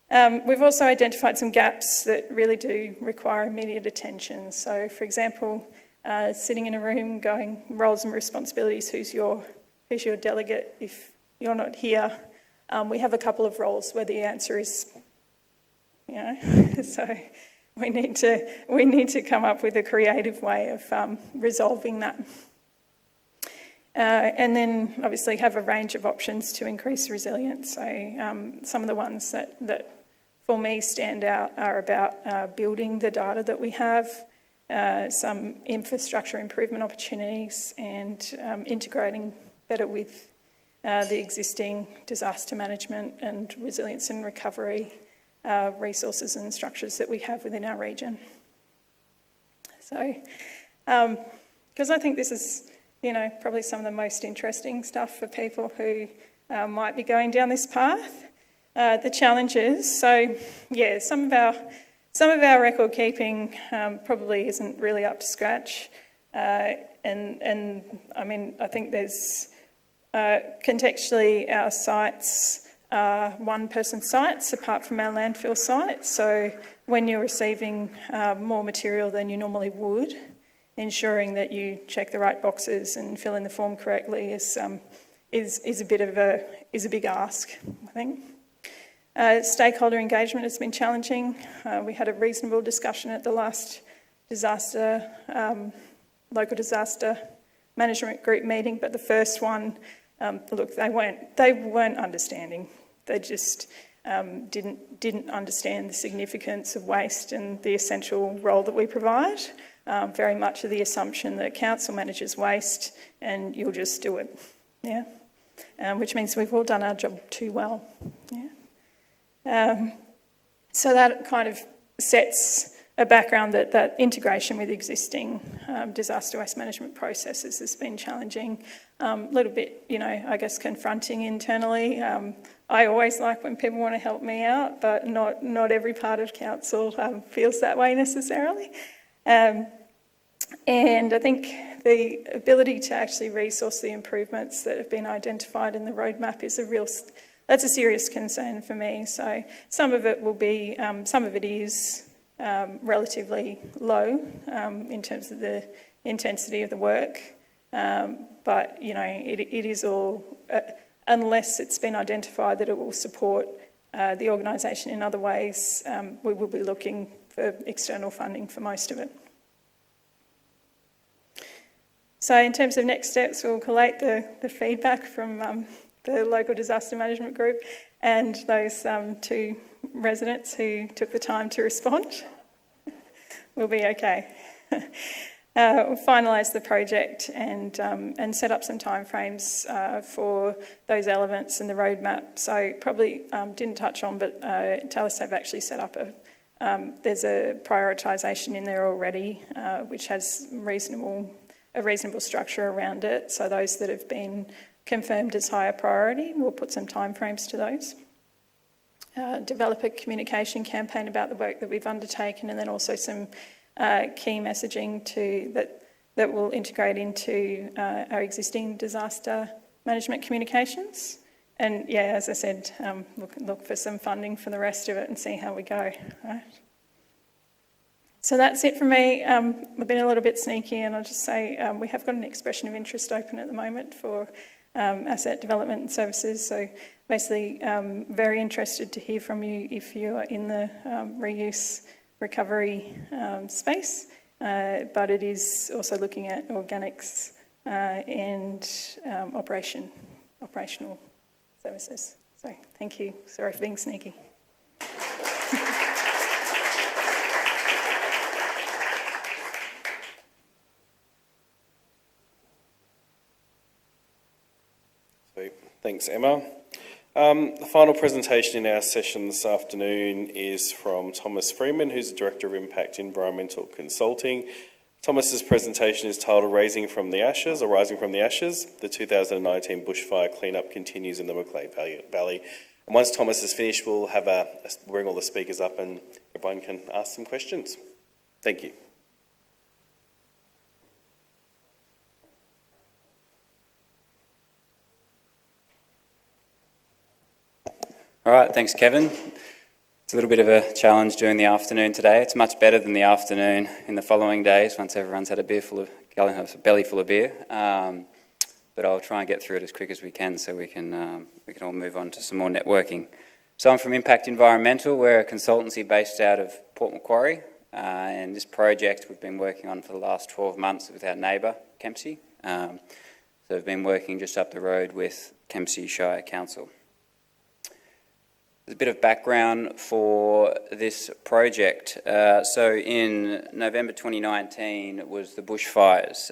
We've also identified some gaps that really do require immediate attention. So, for example, sitting in a room going roles and responsibilities, who's your delegate if you're not here? We have a couple of roles where the answer is, so we need to come up with a creative way of resolving that. And then obviously have a range of options to increase resilience. So some of the ones that for me stand out are about building the data that we have, some infrastructure improvement opportunities, and integrating better with the existing disaster management and resilience and recovery resources and structures that we have within our region. So, because I think this is, probably some of the most interesting stuff for people who might be going down this path. The challenges, so yeah, some of our record keeping probably isn't really up to scratch, and I mean, I think there's contextually our sites are one-person sites apart from our landfill sites. So when you're receiving more material than you normally would, ensuring that you check the right boxes and fill in the form correctly is a big ask, I think. Stakeholder engagement has been challenging. We had a reasonable discussion at the last local disaster management group meeting, but the first one, look, they weren't understanding. They just didn't understand the significance of waste and the essential role that we provide. Very much of the assumption that council manages waste and you'll just do it, yeah. Which means we've all done our job too well, yeah. So that kind of sets a background that integration with existing disaster waste management processes has been challenging, a little bit, I guess confronting internally. I always like when people want to help me out, but not every part of council feels that way necessarily. And I think the ability to actually resource the improvements that have been identified in the roadmap is that's a serious concern for me. So some of it will be, some of it is relatively low in terms of the intensity of the work, but it is all, unless it's been identified that it will support the organisation in other ways, we will be looking for external funding for most of it. So in terms of next steps, we'll collate the feedback from the local disaster management group and those 2 residents who took the time to respond. We'll be okay. We'll finalise the project and set up some timeframes for those elements in the roadmap. So probably didn't touch on, but TELUS have actually set up there's a prioritisation in there already, which has a reasonable structure around it. So those that have been confirmed as higher priority, we'll put some timeframes to those. Develop a communication campaign about the work that we've undertaken, and then also some key messaging that will integrate into our existing disaster management communications. And yeah, as I said, look for some funding for the rest of it and see how we go. Right? So that's it from me. I've been a little bit sneaky, and I'll just say we have got an expression of interest open at the moment for asset development and services. So basically, very interested to hear from you if you are in the reuse recovery space, but it is also looking at organics and operational services. So thank you. Sorry for being sneaky. Thanks, Emma. The final presentation in our session this afternoon is from Thomas Freeman, who's the Director of Impact Environmental Consulting. Thomas's presentation is titled Rising from the Ashes. The 2019 bushfire cleanup continues in the Macleay Valley. And once Thomas is finished, we'll bring all the speakers up and everyone can ask some questions. Thank you. All right, thanks, Kevin. It's a little bit of a challenge during the afternoon today. It's much better than the afternoon in the following days once everyone's had a belly full of beer. But I'll try and get through it as quick as we can so we can all move on to some more networking. So I'm from Impact Environmental. We're a consultancy based out of Port Macquarie, and this project we've been working on for the last 12 months with our neighbour, Kempsey. So we've been working just up the road with Kempsey Shire Council. There's a bit of background for this project. So in November 2019 was the bushfires.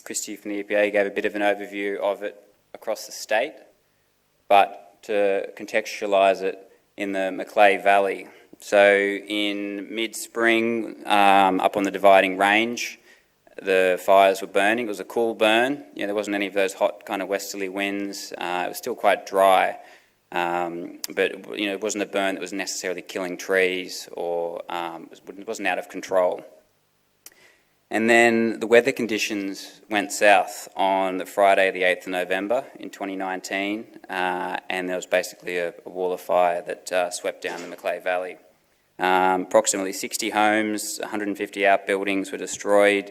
Christy from the EPA gave a bit of an overview of it across the state, but to contextualise it in the Macleay Valley. So in mid-spring, up on the Dividing Range, the fires were burning. It was a cool burn. There wasn't any of those hot kind of westerly winds. It was still quite dry. But it wasn't a burn that was necessarily killing trees or it wasn't out of control. And then the weather conditions went south on the Friday, the 8th of November in 2019, and there was basically a wall of fire that swept down the Macleay Valley. Approximately 60 homes, 150 outbuildings were destroyed,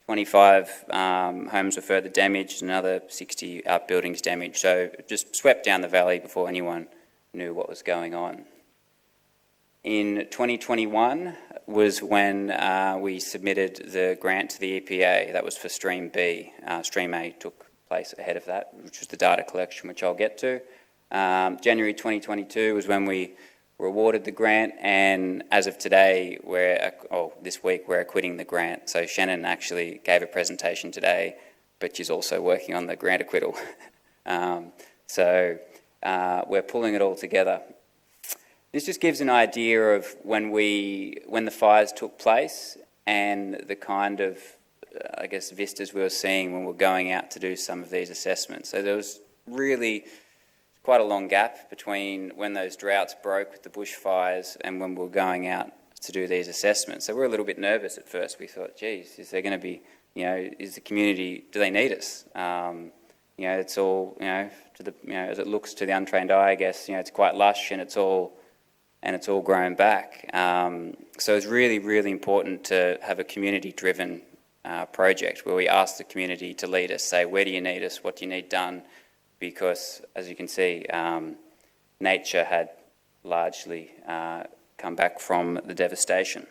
25 homes were further damaged, another 60 outbuildings damaged. So it just swept down the valley before anyone knew what was going on. In 2021 was when we submitted the grant to the EPA. That was for Stream B. Stream A took place ahead of that, which was the data collection, which I'll get to. January 2022 was when we were awarded the grant, and as of today, this week, we're acquitting the grant. So Shannon actually gave a presentation today, but she's also working on the grant acquittal. So we're pulling it all together. This just gives an idea of when the fires took place and the kind of, vistas we were seeing when we were going out to do some of these assessments. So there was really quite a long gap between when those droughts broke with the bushfires and when we were going out to do these assessments. So we were a little bit nervous at first. We thought, geez, is there going to be, is the community, do they need us? It's all, as it looks to the untrained eye, I guess, it's quite lush and it's all grown back. So it's really, really important to have a community-driven project where we ask the community to lead us, say, where do you need us, what do you need done? Because, as you can see, nature had largely come back from the devastation.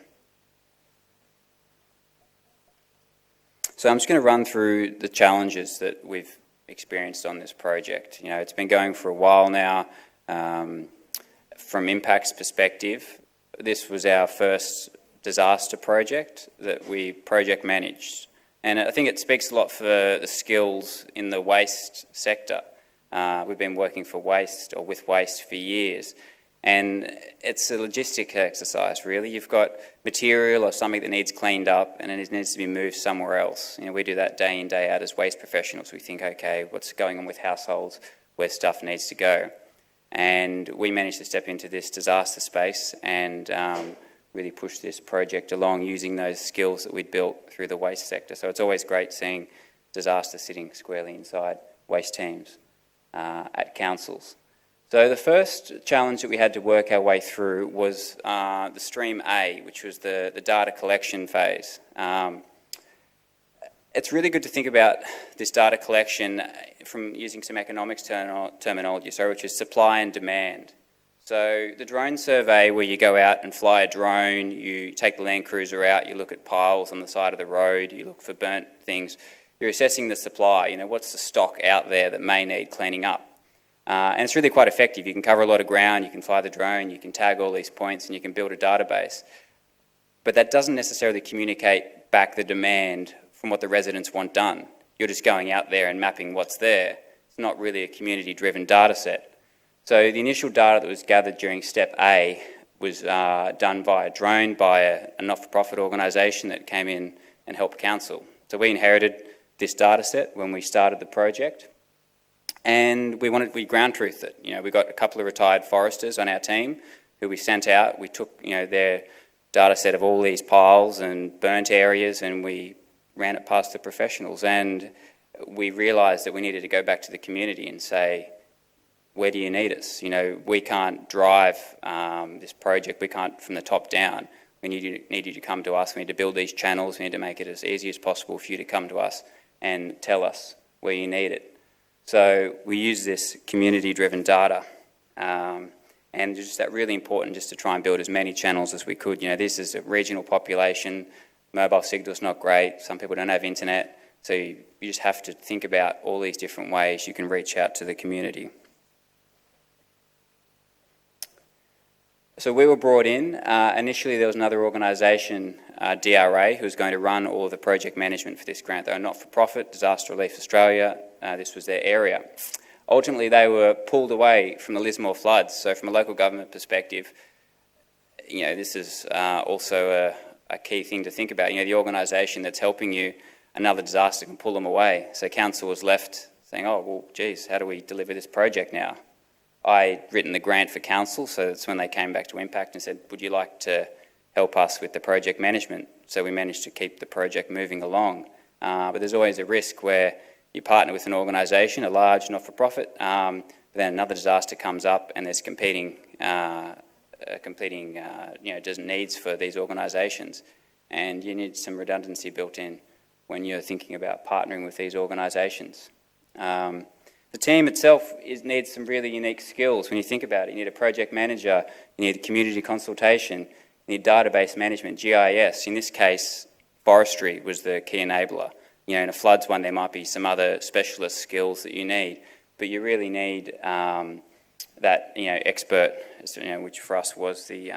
So I'm just going to run through the challenges that we've experienced on this project. You know, it's been going for a while now. From impacts perspective, this was our first disaster project that we project managed. And I think it speaks a lot for the skills in the waste sector. We've been working for waste or with waste for years. And it's a logistic exercise, really. You've got material or something that needs cleaned up and it needs to be moved somewhere else. You know, we do that day in, day out as waste professionals. We think, okay, what's going on with households, where stuff needs to go? And we managed to step into this disaster space and really push this project along using those skills that we'd built through the waste sector. So it's always great seeing disaster sitting squarely inside waste teams at councils. So the first challenge that we had to work our way through was the Stream A, which was the data collection phase. It's really good to think about this data collection from using some economics terminology, which is supply and demand. So the drone survey, where you go out and fly a drone, you take the Land Cruiser out, you look at piles on the side of the road, you look for burnt things, you're assessing the supply, you know, what's the stock out there that may need cleaning up. And it's really quite effective. You can cover a lot of ground, you can fly the drone, you can tag all these points and you can build a database. But that doesn't necessarily communicate back the demand from what the residents want done. You're just going out there and mapping what's there. It's not really a community-driven data set. So the initial data that was gathered during Step A was done by a drone by a not-for-profit organisation that came in and helped council. So we inherited this data set when we started the project. And we ground truthed it. You know, we got a couple of retired foresters on our team who we sent out. We took, you know, their data set of all these piles and burnt areas and we ran it past the professionals. And we realised that we needed to go back to the community and say, where do you need us? You know, we can't drive this project. We can't from the top down. We need you to come to us. We need to build these channels. We need to make it as easy as possible for you to come to us and tell us where you need it. So we use this community-driven data, and it's just that really important just to try and build as many channels as we could. You know, this is a regional population, mobile signal's not great, some people don't have internet, so you just have to think about all these different ways you can reach out to the community. So we were brought in. Initially there was another organisation, DRA, who was going to run all of the project management for this grant. They were not-for-profit, Disaster Relief Australia. This was their area. Ultimately, they were pulled away from the Lismore floods. So from a local government perspective, you know, this is also a key thing to think about. You know, the organisation that's helping you, another disaster can pull them away. So council was left saying, oh, well, geez, how do we deliver this project now? I'd written the grant for council, so that's when they came back to Impact and said, would you like to help us with the project management? So we managed to keep the project moving along. But there's always a risk where you partner with an organisation, a large not-for-profit, but then another disaster comes up and there's competing needs for these organisations. And you need some redundancy built in when you're thinking about partnering with these organisations. The team itself needs some really unique skills. When you think about it, you need a project manager, you need community consultation, you need database management, GIS. In this case, forestry was the key enabler. You know, in a floods one, there might be some other specialist skills that you need, but you really need that, you know, expert, you know, which for us was the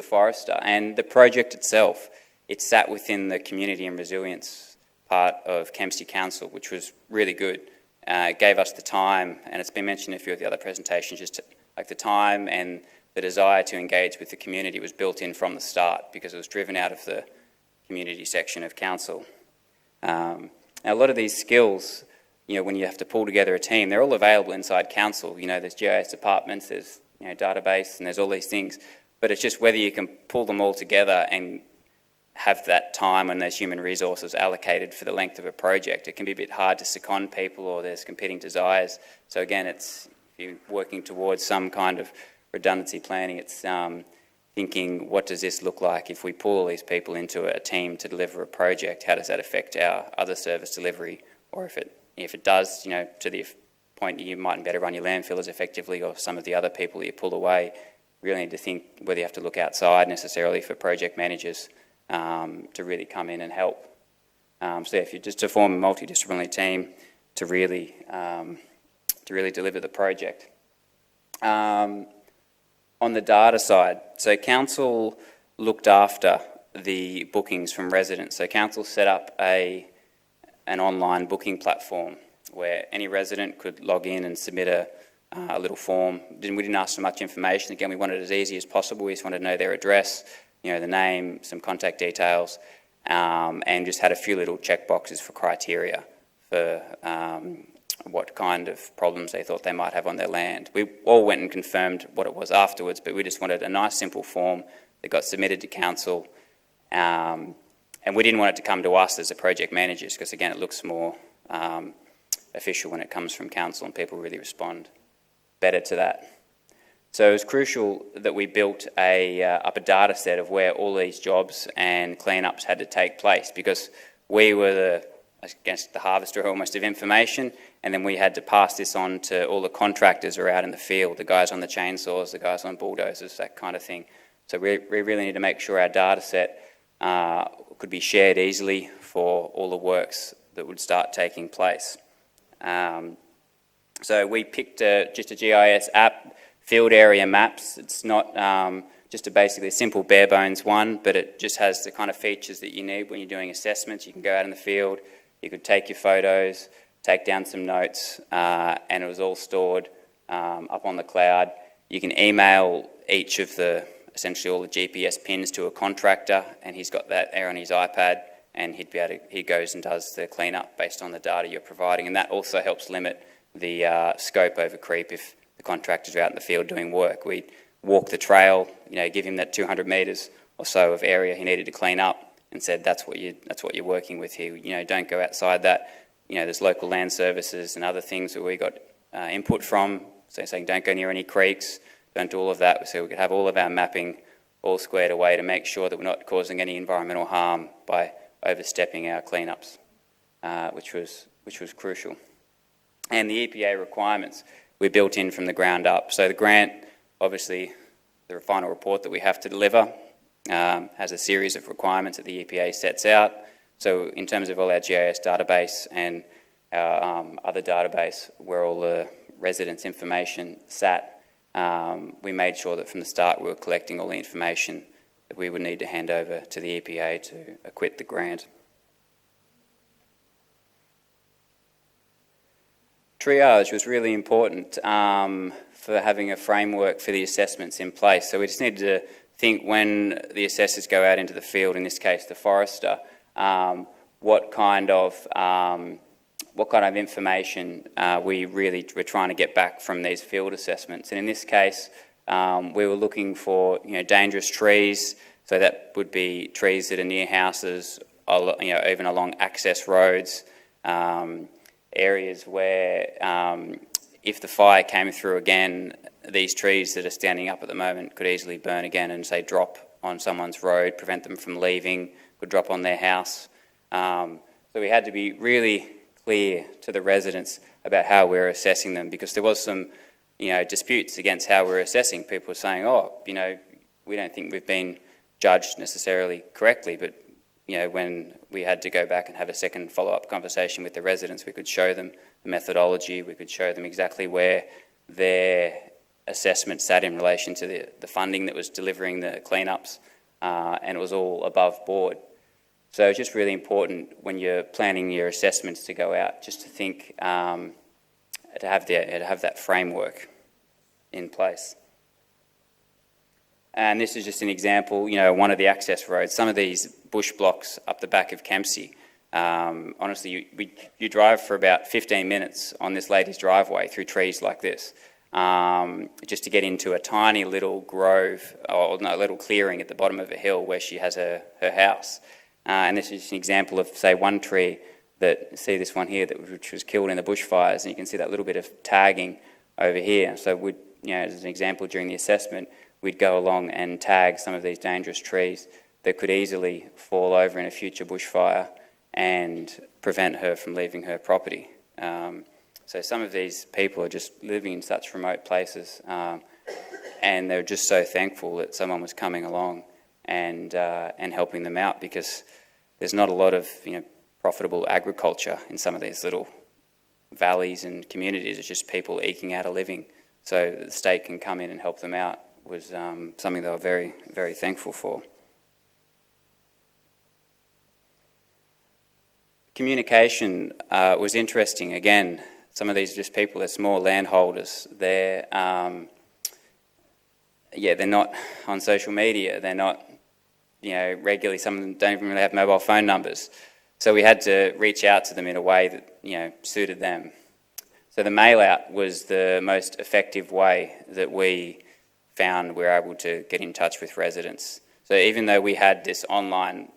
forester. And the project itself, it sat within the community and resilience part of Kempsey Council, which was really good. It gave us the time, and it's been mentioned in a few of the other presentations, just like the time and the desire to engage with the community was built in from the start because it was driven out of the community section of council. Now, a lot of these skills, you know, when you have to pull together a team, they're all available inside council. You know, there's GIS departments, there's, you know, database, and there's all these things, but it's just whether you can pull them all together and have that time and those human resources allocated for the length of a project. It can be a bit hard to second people or there's competing desires. So again, it's, if you're working towards some kind of redundancy planning, it's thinking, what does this look like if we pull all these people into a team to deliver a project? How does that affect our other service delivery? Or if it does, you know, to the point you might better run your landfillers effectively or some of the other people that you pull away, you really need to think whether you have to look outside necessarily for project managers to really come in and help. If you just to form a multidisciplinary team to really deliver the project. On the data side, so council looked after the bookings from residents. So council set up an online booking platform where any resident could log in and submit a little form. We didn't ask for much information. Again, we wanted it as easy as possible. We just wanted to know their address, the name, some contact details, and just had a few little check boxes for criteria for what kind of problems they thought they might have on their land. We all went and confirmed what it was afterwards, but we just wanted a nice simple form that got submitted to council, and we didn't want it to come to us as the project managers, because again it looks more official when it comes from council and people really respond better to that. So it was crucial that we built up a data set of where all these jobs and cleanups had to take place, because we were the harvester almost of information, and then we had to pass this on to all the contractors who are out in the field, the guys on the chainsaws, the guys on bulldozers, that kind of thing. So we really need to make sure our data set could be shared easily for all the works that would start taking place. So we picked just a GIS app, field area maps. It's not just basically a simple bare bones one, but it just has the kind of features that you need when you're doing assessments. You can go out in the field, you could take your photos, take down some notes, and it was all stored up on the cloud. You can email each of essentially all the GPS pins to a contractor, and he's got that there on his iPad, and he goes and does the cleanup based on the data you're providing, and that also helps limit the scope over creep if the contractors are out in the field doing work. We walk the trail, give him that 200 metres or so of area he needed to clean up, and said that's what you're working with here. Don't go outside that. There's local land services and other things that we got input from, so saying don't go near any creeks, don't do all of that, so we could have all of our mapping all squared away to make sure that we're not causing any environmental harm by overstepping our cleanups, which was crucial. And the EPA requirements we built in from the ground up. So the grant, obviously, the final report that we have to deliver has a series of requirements that the EPA sets out. So in terms of all our GIS database and our other database where all the residents' information sat, we made sure that from the start we were collecting all the information that we would need to hand over to the EPA to acquit the grant. Triage was really important for having a framework for the assessments in place. So we just needed to think when the assessors go out into the field, in this case the forester, what kind of information we're trying to get back from these field assessments. And in this case, we were looking for dangerous trees, so that would be trees that are near houses, even along access roads, areas where if the fire came through again, these trees that are standing up at the moment could easily burn again and say drop on someone's road, prevent them from leaving, could drop on their house. So we had to be really clear to the residents about how we're assessing them, because there was some disputes against how we're assessing. People were saying, we don't think we've been judged necessarily correctly, but when we had to go back and have a second follow-up conversation with the residents, we could show them the methodology, we could show them exactly where their assessment sat in relation to the funding that was delivering the cleanups, and it was all above board. So it's just really important when you're planning your assessments to go out, just to think, to have that framework in place. And this is just an example, one of the access roads. Some of these bush blocks up the back of Kempsey, honestly, you drive for about 15 minutes on this lady's driveway through trees like this, just to get into a tiny little grove, or no, a little clearing at the bottom of a hill where she has her house. And this is an example of, say, one tree see this one here which was killed in the bushfires, and you can see that little bit of tagging over here. So as an example, during the assessment, we'd go along and tag some of these dangerous trees that could easily fall over in a future bushfire and prevent her from leaving her property. So some of these people are just living in such remote places, and they're just so thankful that someone was coming along and helping them out, because there's not a lot of profitable agriculture in some of these little valleys and communities. It's just people eking out a living. So the state can come in and help them out was something they were very, very thankful for. Communication was interesting. Again, some of these are just people, they're small landholders. They're not on social media. They're not, regularly. Some of them don't even really have mobile phone numbers. So we had to reach out to them in a way that, suited them. So the mail out was the most effective way that we found we were able to get in touch with residents. So even though we had this online,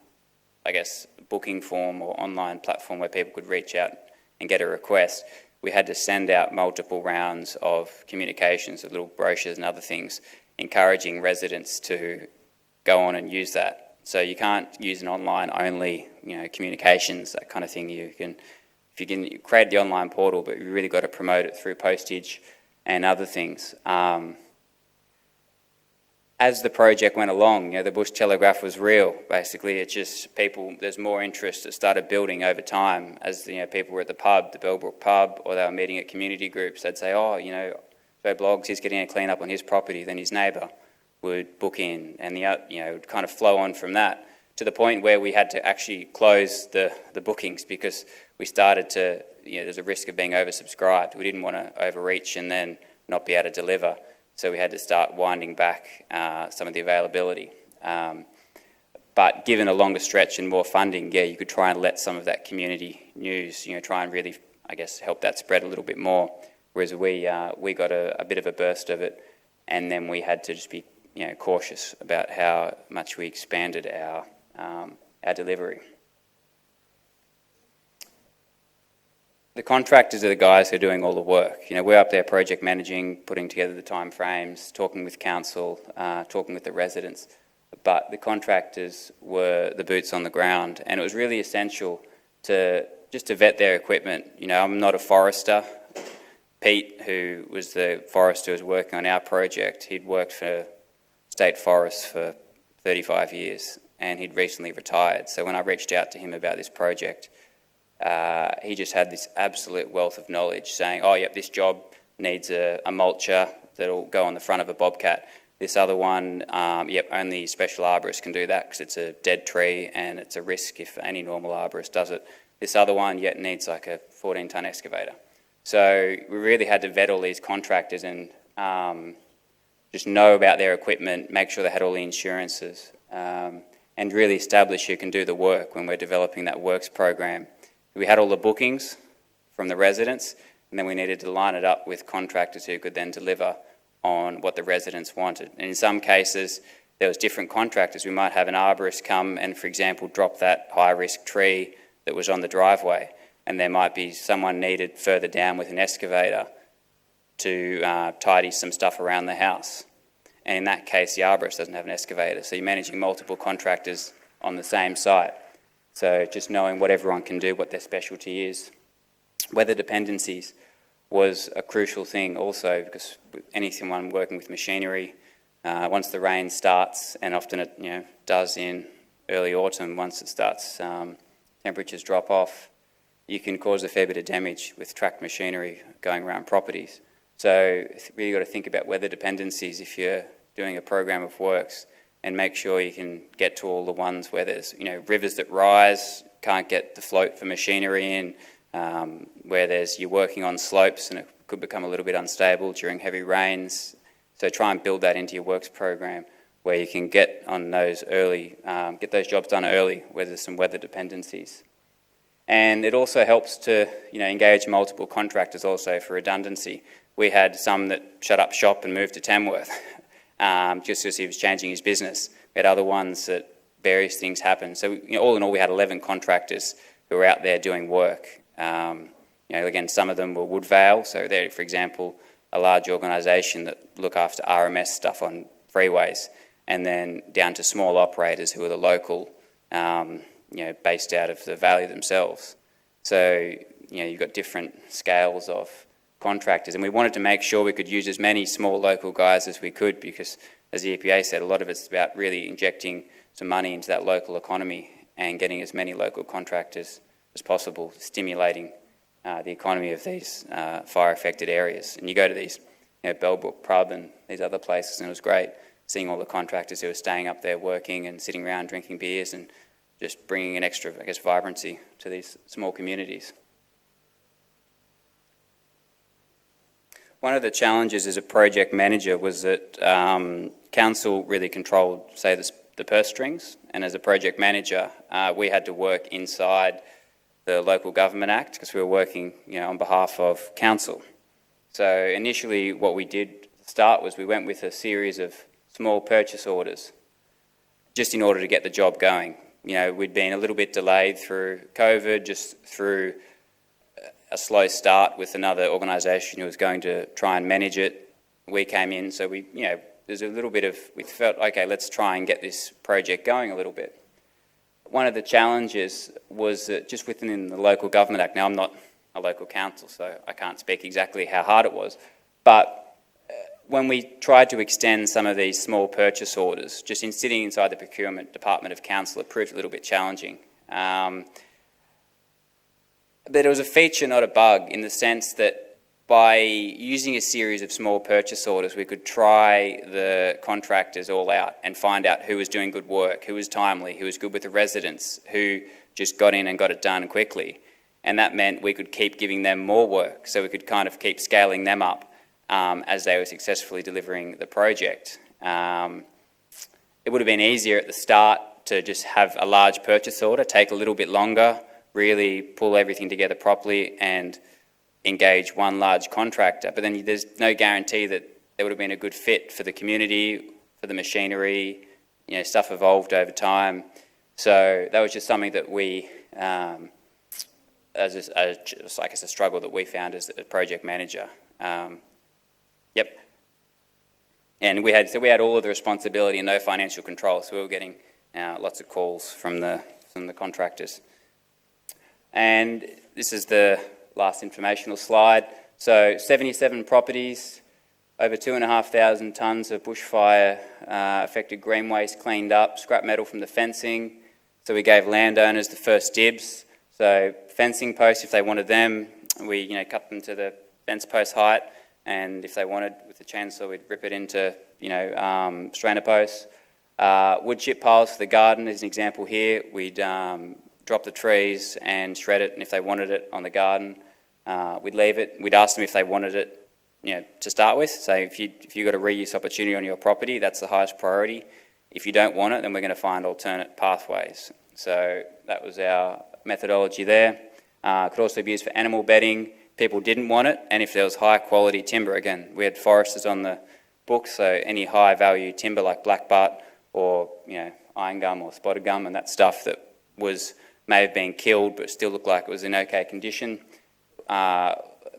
booking form or online platform where people could reach out and get a request, we had to send out multiple rounds of communications, of little brochures and other things, encouraging residents to go on and use that. So you can't use an online only, communications, that kind of thing. You can create the online portal, but you really got to promote it through postage and other things. As the project went along, the Bush Telegraph was real. Basically, it's just there's more interest that started building over time. As people were at the pub, the Bellbrook pub, or they were meeting at community groups, they'd say, Joe Bloggs, he's getting a clean up on his property. Then his neighbour would book in, and it would kind of flow on from that to the point where we had to actually close the bookings because we started to, there's a risk of being oversubscribed. We didn't want to overreach and then not be able to deliver. So we had to start winding back some of the availability. But given a longer stretch and more funding, you could try and let some of that community news, try and really, help that spread a little bit more. Whereas we got a bit of a burst of it, and then we had to just be, cautious about how much we expanded our delivery. The contractors are the guys who are doing all the work. We're up there project managing, putting together the time frames, talking with council, talking with the residents. But the contractors were the boots on the ground, and it was really essential to vet their equipment. I'm not a forester. Pete, who was the forester who was working on our project, he'd worked for State Forests for 35 years, and he'd recently retired. So when I reached out to him about this project, he just had this absolute wealth of knowledge saying, this job needs a mulcher that'll go on the front of a bobcat. This other one, only special arborists can do that because it's a dead tree and it's a risk if any normal arborist does it. This other one needs like a 14-tonne excavator. So we really had to vet all these contractors and just know about their equipment, make sure they had all the insurances, and really establish who can do the work when we're developing that works program. We had all the bookings from the residents, and then we needed to line it up with contractors who could then deliver on what the residents wanted. And in some cases, there was different contractors. We might have an arborist come and, for example, drop that high-risk tree that was on the driveway, and there might be someone needed further down with an excavator to tidy some stuff around the house. And in that case, the arborist doesn't have an excavator, so you're managing multiple contractors on the same site. So just knowing what everyone can do, what their specialty is. Weather dependencies was a crucial thing also, because anyone working with machinery, once the rain starts, and often it does in early autumn, once it starts, temperatures drop off, you can cause a fair bit of damage with tracked machinery going around properties. So really got to think about weather dependencies if you're doing a program of works, and make sure you can get to all the ones where there's rivers that rise, can't get the float for machinery in, where you're working on slopes and it could become a little bit unstable during heavy rains. So try and build that into your works program where you can get on those early, get those jobs done early where there's some weather dependencies. And it also helps to engage multiple contractors also for redundancy. We had some that shut up shop and moved to Tamworth just because he was changing his business. We had other ones that various things happened. So all in all, we had 11 contractors who were out there doing work. Again, some of them were Woodvale, so they're, for example, a large organisation that look after RMS stuff on freeways, and then down to small operators who are the local, based out of the valley themselves. So, you've got different scales of contractors, and we wanted to make sure we could use as many small local guys as we could, because, as the EPA said, a lot of it's about really injecting some money into that local economy and getting as many local contractors as possible, stimulating the economy of these fire-affected areas. And you go to these, Bellbrook Pub and these other places, and it was great seeing all the contractors who were staying up there working and sitting around drinking beers and just bringing an extra, vibrancy to these small communities. One of the challenges as a project manager was that council really controlled, say, the purse strings, and as a project manager, we had to work inside the Local Government Act because we were working, on behalf of council. So initially, what we did at the start was we went with a series of small purchase orders, just in order to get the job going. We'd been a little bit delayed through COVID, just through a slow start with another organisation who was going to try and manage it. We came in, so there's a little bit of, we felt, okay, let's try and get this project going a little bit. One of the challenges was that just within the Local Government Act, now I'm not a local council, so I can't speak exactly how hard it was, but when we tried to extend some of these small purchase orders, just in sitting inside the procurement department of council, it proved a little bit challenging. But it was a feature, not a bug, in the sense that by using a series of small purchase orders, we could try the contractors all out and find out who was doing good work, who was timely, who was good with the residents, who just got in and got it done quickly. And that meant we could keep giving them more work, so we could kind of keep scaling them up as they were successfully delivering the project. It would have been easier at the start to just have a large purchase order, take a little bit longer, really pull everything together properly and engage one large contractor. But then there's no guarantee that there would have been a good fit for the community, for the machinery. Stuff evolved over time. So that was just something that we, as a struggle that we found as a project manager. Yep. And we had all of the responsibility and no financial control, so we were getting lots of calls from the contractors. And this is the last informational slide. So 77 properties, over 2,500 tonnes of bushfire affected green waste cleaned up, scrap metal from the fencing. So we gave landowners the first dibs. So fencing posts, if they wanted them, we cut them to the fence post height. And if they wanted, with the chainsaw, we'd rip it into, strainer posts. Wood chip piles for the garden is an example here. We'd drop the trees and shred it, and if they wanted it on the garden, we'd leave it. We'd ask them if they wanted it, to start with. So if you've got a reuse opportunity on your property, that's the highest priority. If you don't want it, then we're going to find alternate pathways. So that was our methodology there. Could also be used for animal bedding. People didn't want it, and if there was high quality timber, again, we had foresters on the books, so any high value timber like blackbutt or iron gum or spotted gum and that stuff that may have been killed but still looked like it was in okay condition.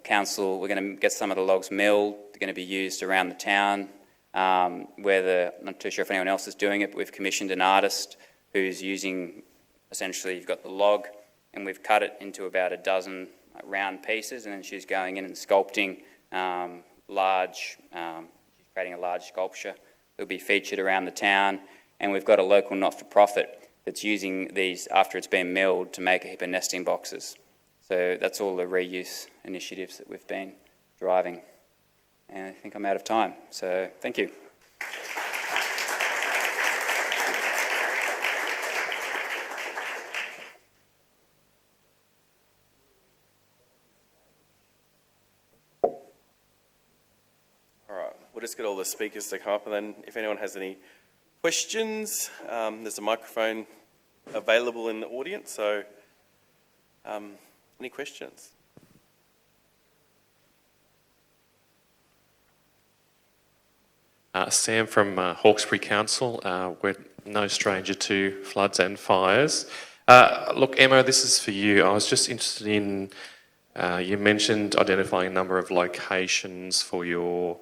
Council, we're going to get some of the logs milled. They're going to be used around the town. I'm not too sure if anyone else is doing it, but we've commissioned an artist who's using, essentially, you've got the log and we've cut it into about a dozen round pieces, and then she's going in and sculpting creating a large sculpture that will be featured around the town. And we've got a local not-for-profit that's using these after it's been milled to make a heap of nesting boxes. So that's all the reuse initiatives that we've been driving. And I think I'm out of time, so thank you. We'll just get all the speakers to come up, and then if anyone has any questions, there's a microphone available in the audience, so any questions? Sam from Hawkesbury Council. We're no stranger to floods and fires. Look, Emma, this is for you. I was just interested in, you mentioned identifying a number of locations for your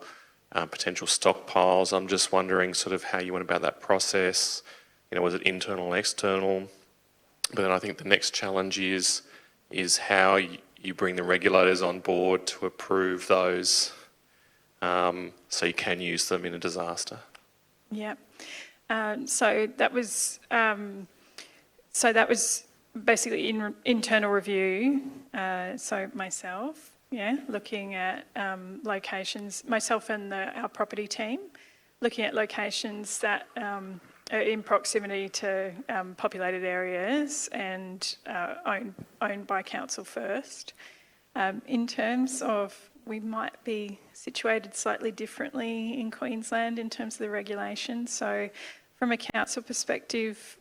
potential stockpiles. I'm just wondering sort of how you went about that process. Was it internal and external? But then I think the next challenge is how you bring the regulators on board to approve those so you can use them in a disaster. Yeah. So that was basically internal review, so myself, looking at locations, myself and our property team, looking at locations that are in proximity to populated areas and owned by council first. In terms of, we might be situated slightly differently in Queensland in terms of the regulations. So from a council perspective,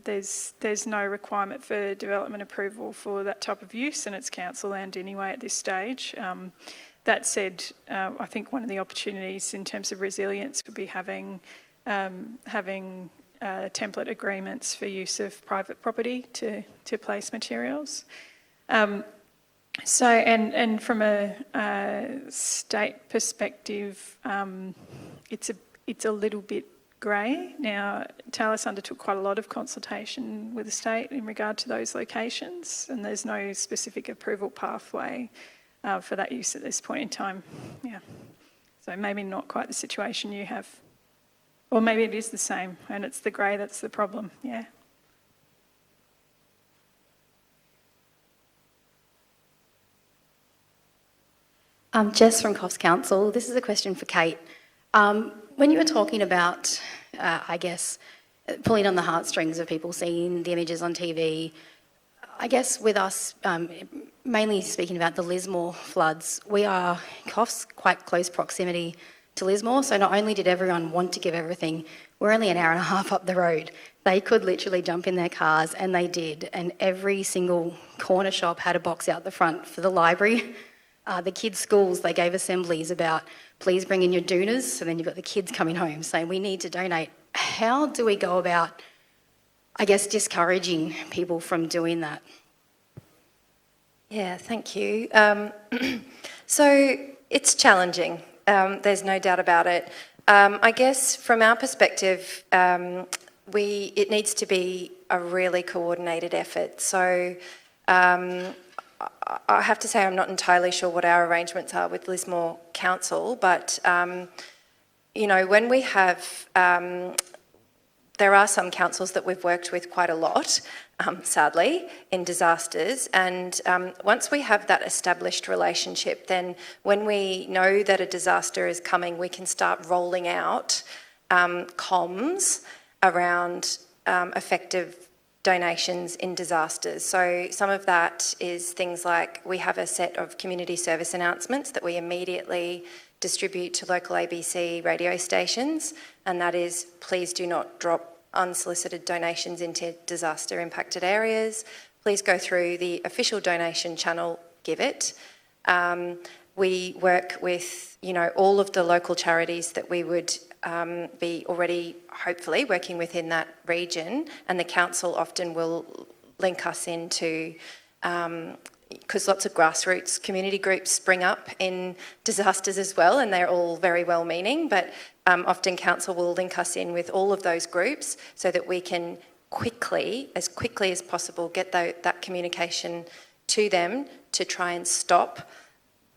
there's no requirement for development approval for that type of use, and it's council land anyway at this stage. That said, I think one of the opportunities in terms of resilience would be having template agreements for use of private property to place materials. So, and from a state perspective, it's a little bit grey. Now, Tallis undertook quite a lot of consultation with the state in regard to those locations, and there's no specific approval pathway for that use at this point in time. Yeah. So maybe not quite the situation you have. Or maybe it is the same, and it's the grey that's the problem. Yeah. Jess from Coffs Council. This is a question for Kate. When you were talking about, I guess, pulling on the heartstrings of people seeing the images on TV, I guess with us, mainly speaking about the Lismore floods, we are Coffs quite close proximity to Lismore, so not only did everyone want to give everything, we're only an hour and a half up the road. They could literally jump in their cars, and they did, and every single corner shop had a box out the front for the library. The kids' schools, they gave assemblies about, please bring in your doonas, so then you've got the kids coming home saying, we need to donate. How do we go about, I guess, discouraging people from doing that? Yeah, thank you. So it's challenging. There's no doubt about it. I guess from our perspective, it needs to be a really coordinated effort. So I have to say I'm not entirely sure what our arrangements are with Lismore Council, but, you know, when we have, there are some councils that we've worked with quite a lot, sadly, in disasters, and once we have that established relationship, then when we know that a disaster is coming, we can start rolling out comms around effective donations in disasters. So some of that is things like we have a set of community service announcements that we immediately distribute to local ABC radio stations, and that is, please do not drop unsolicited donations into disaster impacted areas. Please go through the official donation channel, Give It. We work with, you know, all of the local charities that we would be already hopefully working within that region, and the council often will link us into, because lots of grassroots community groups spring up in disasters as well, and they're all very well meaning, but often council will link us in with all of those groups so that we can quickly as possible get that communication to them to try and stop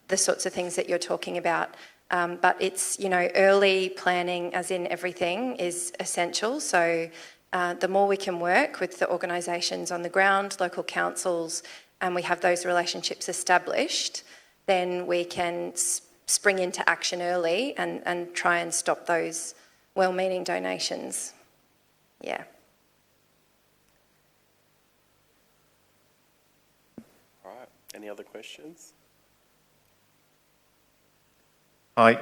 the sorts of things that you're talking about. But it's, you know, early planning, as in everything, is essential. So the more we can work with the organisations on the ground, local councils, and we have those relationships established, then we can spring into action early and try and stop those well-meaning donations. Yeah. All right. Any other questions? Hi,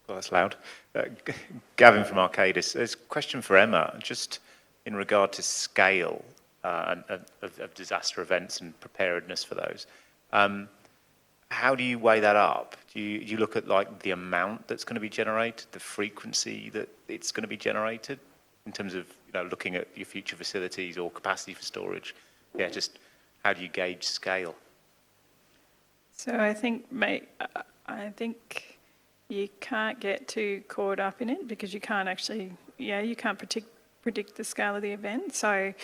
that's loud. Gavin from Arcadis. There's a question for Emma, just in regard to scale of disaster events and preparedness for those. How do you weigh that up? Do you look at like the amount that's going to be generated, the frequency that it's going to be generated, in terms of, you know, looking at your future facilities or capacity for storage? Yeah, just how do you gauge scale? So I think you can't get too caught up in it because you can't actually, you can't predict the scale of the event. So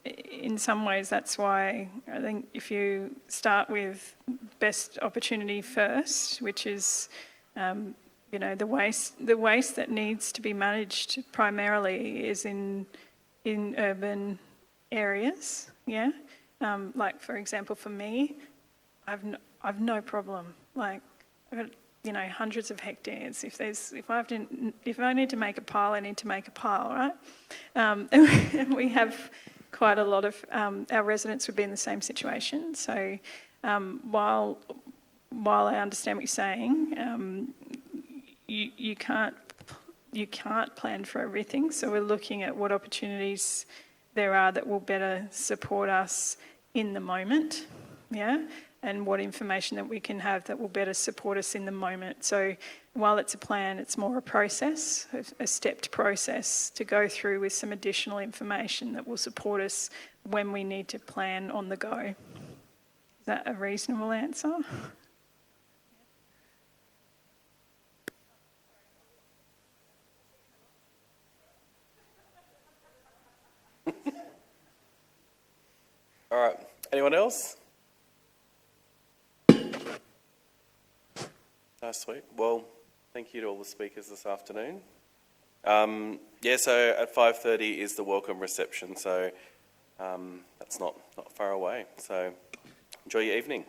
in some ways, that's why I think if you start with best opportunity first, which is, you know, the waste that needs to be managed primarily is in urban areas, yeah. Like, for example, for me, I've no problem. Like, I've got, you know, hundreds of hectares. If I need to make a pile, I need to make a pile, right? And we have quite a lot of our residents would be in the same situation. So while I understand what you're saying, you can't plan for everything. So we're looking at what opportunities there are that will better support us in the moment, yeah, and what information that we can have that will better support us in the moment. So while it's a plan, it's more a process, a stepped process to go through with some additional information that will support us when we need to plan on the go. Is that a reasonable answer? All right, anyone else? Oh, sweet. Well, thank you to all the speakers this afternoon. Yeah, so at 5:30 is the welcome reception, so that's not far away. So enjoy your evening.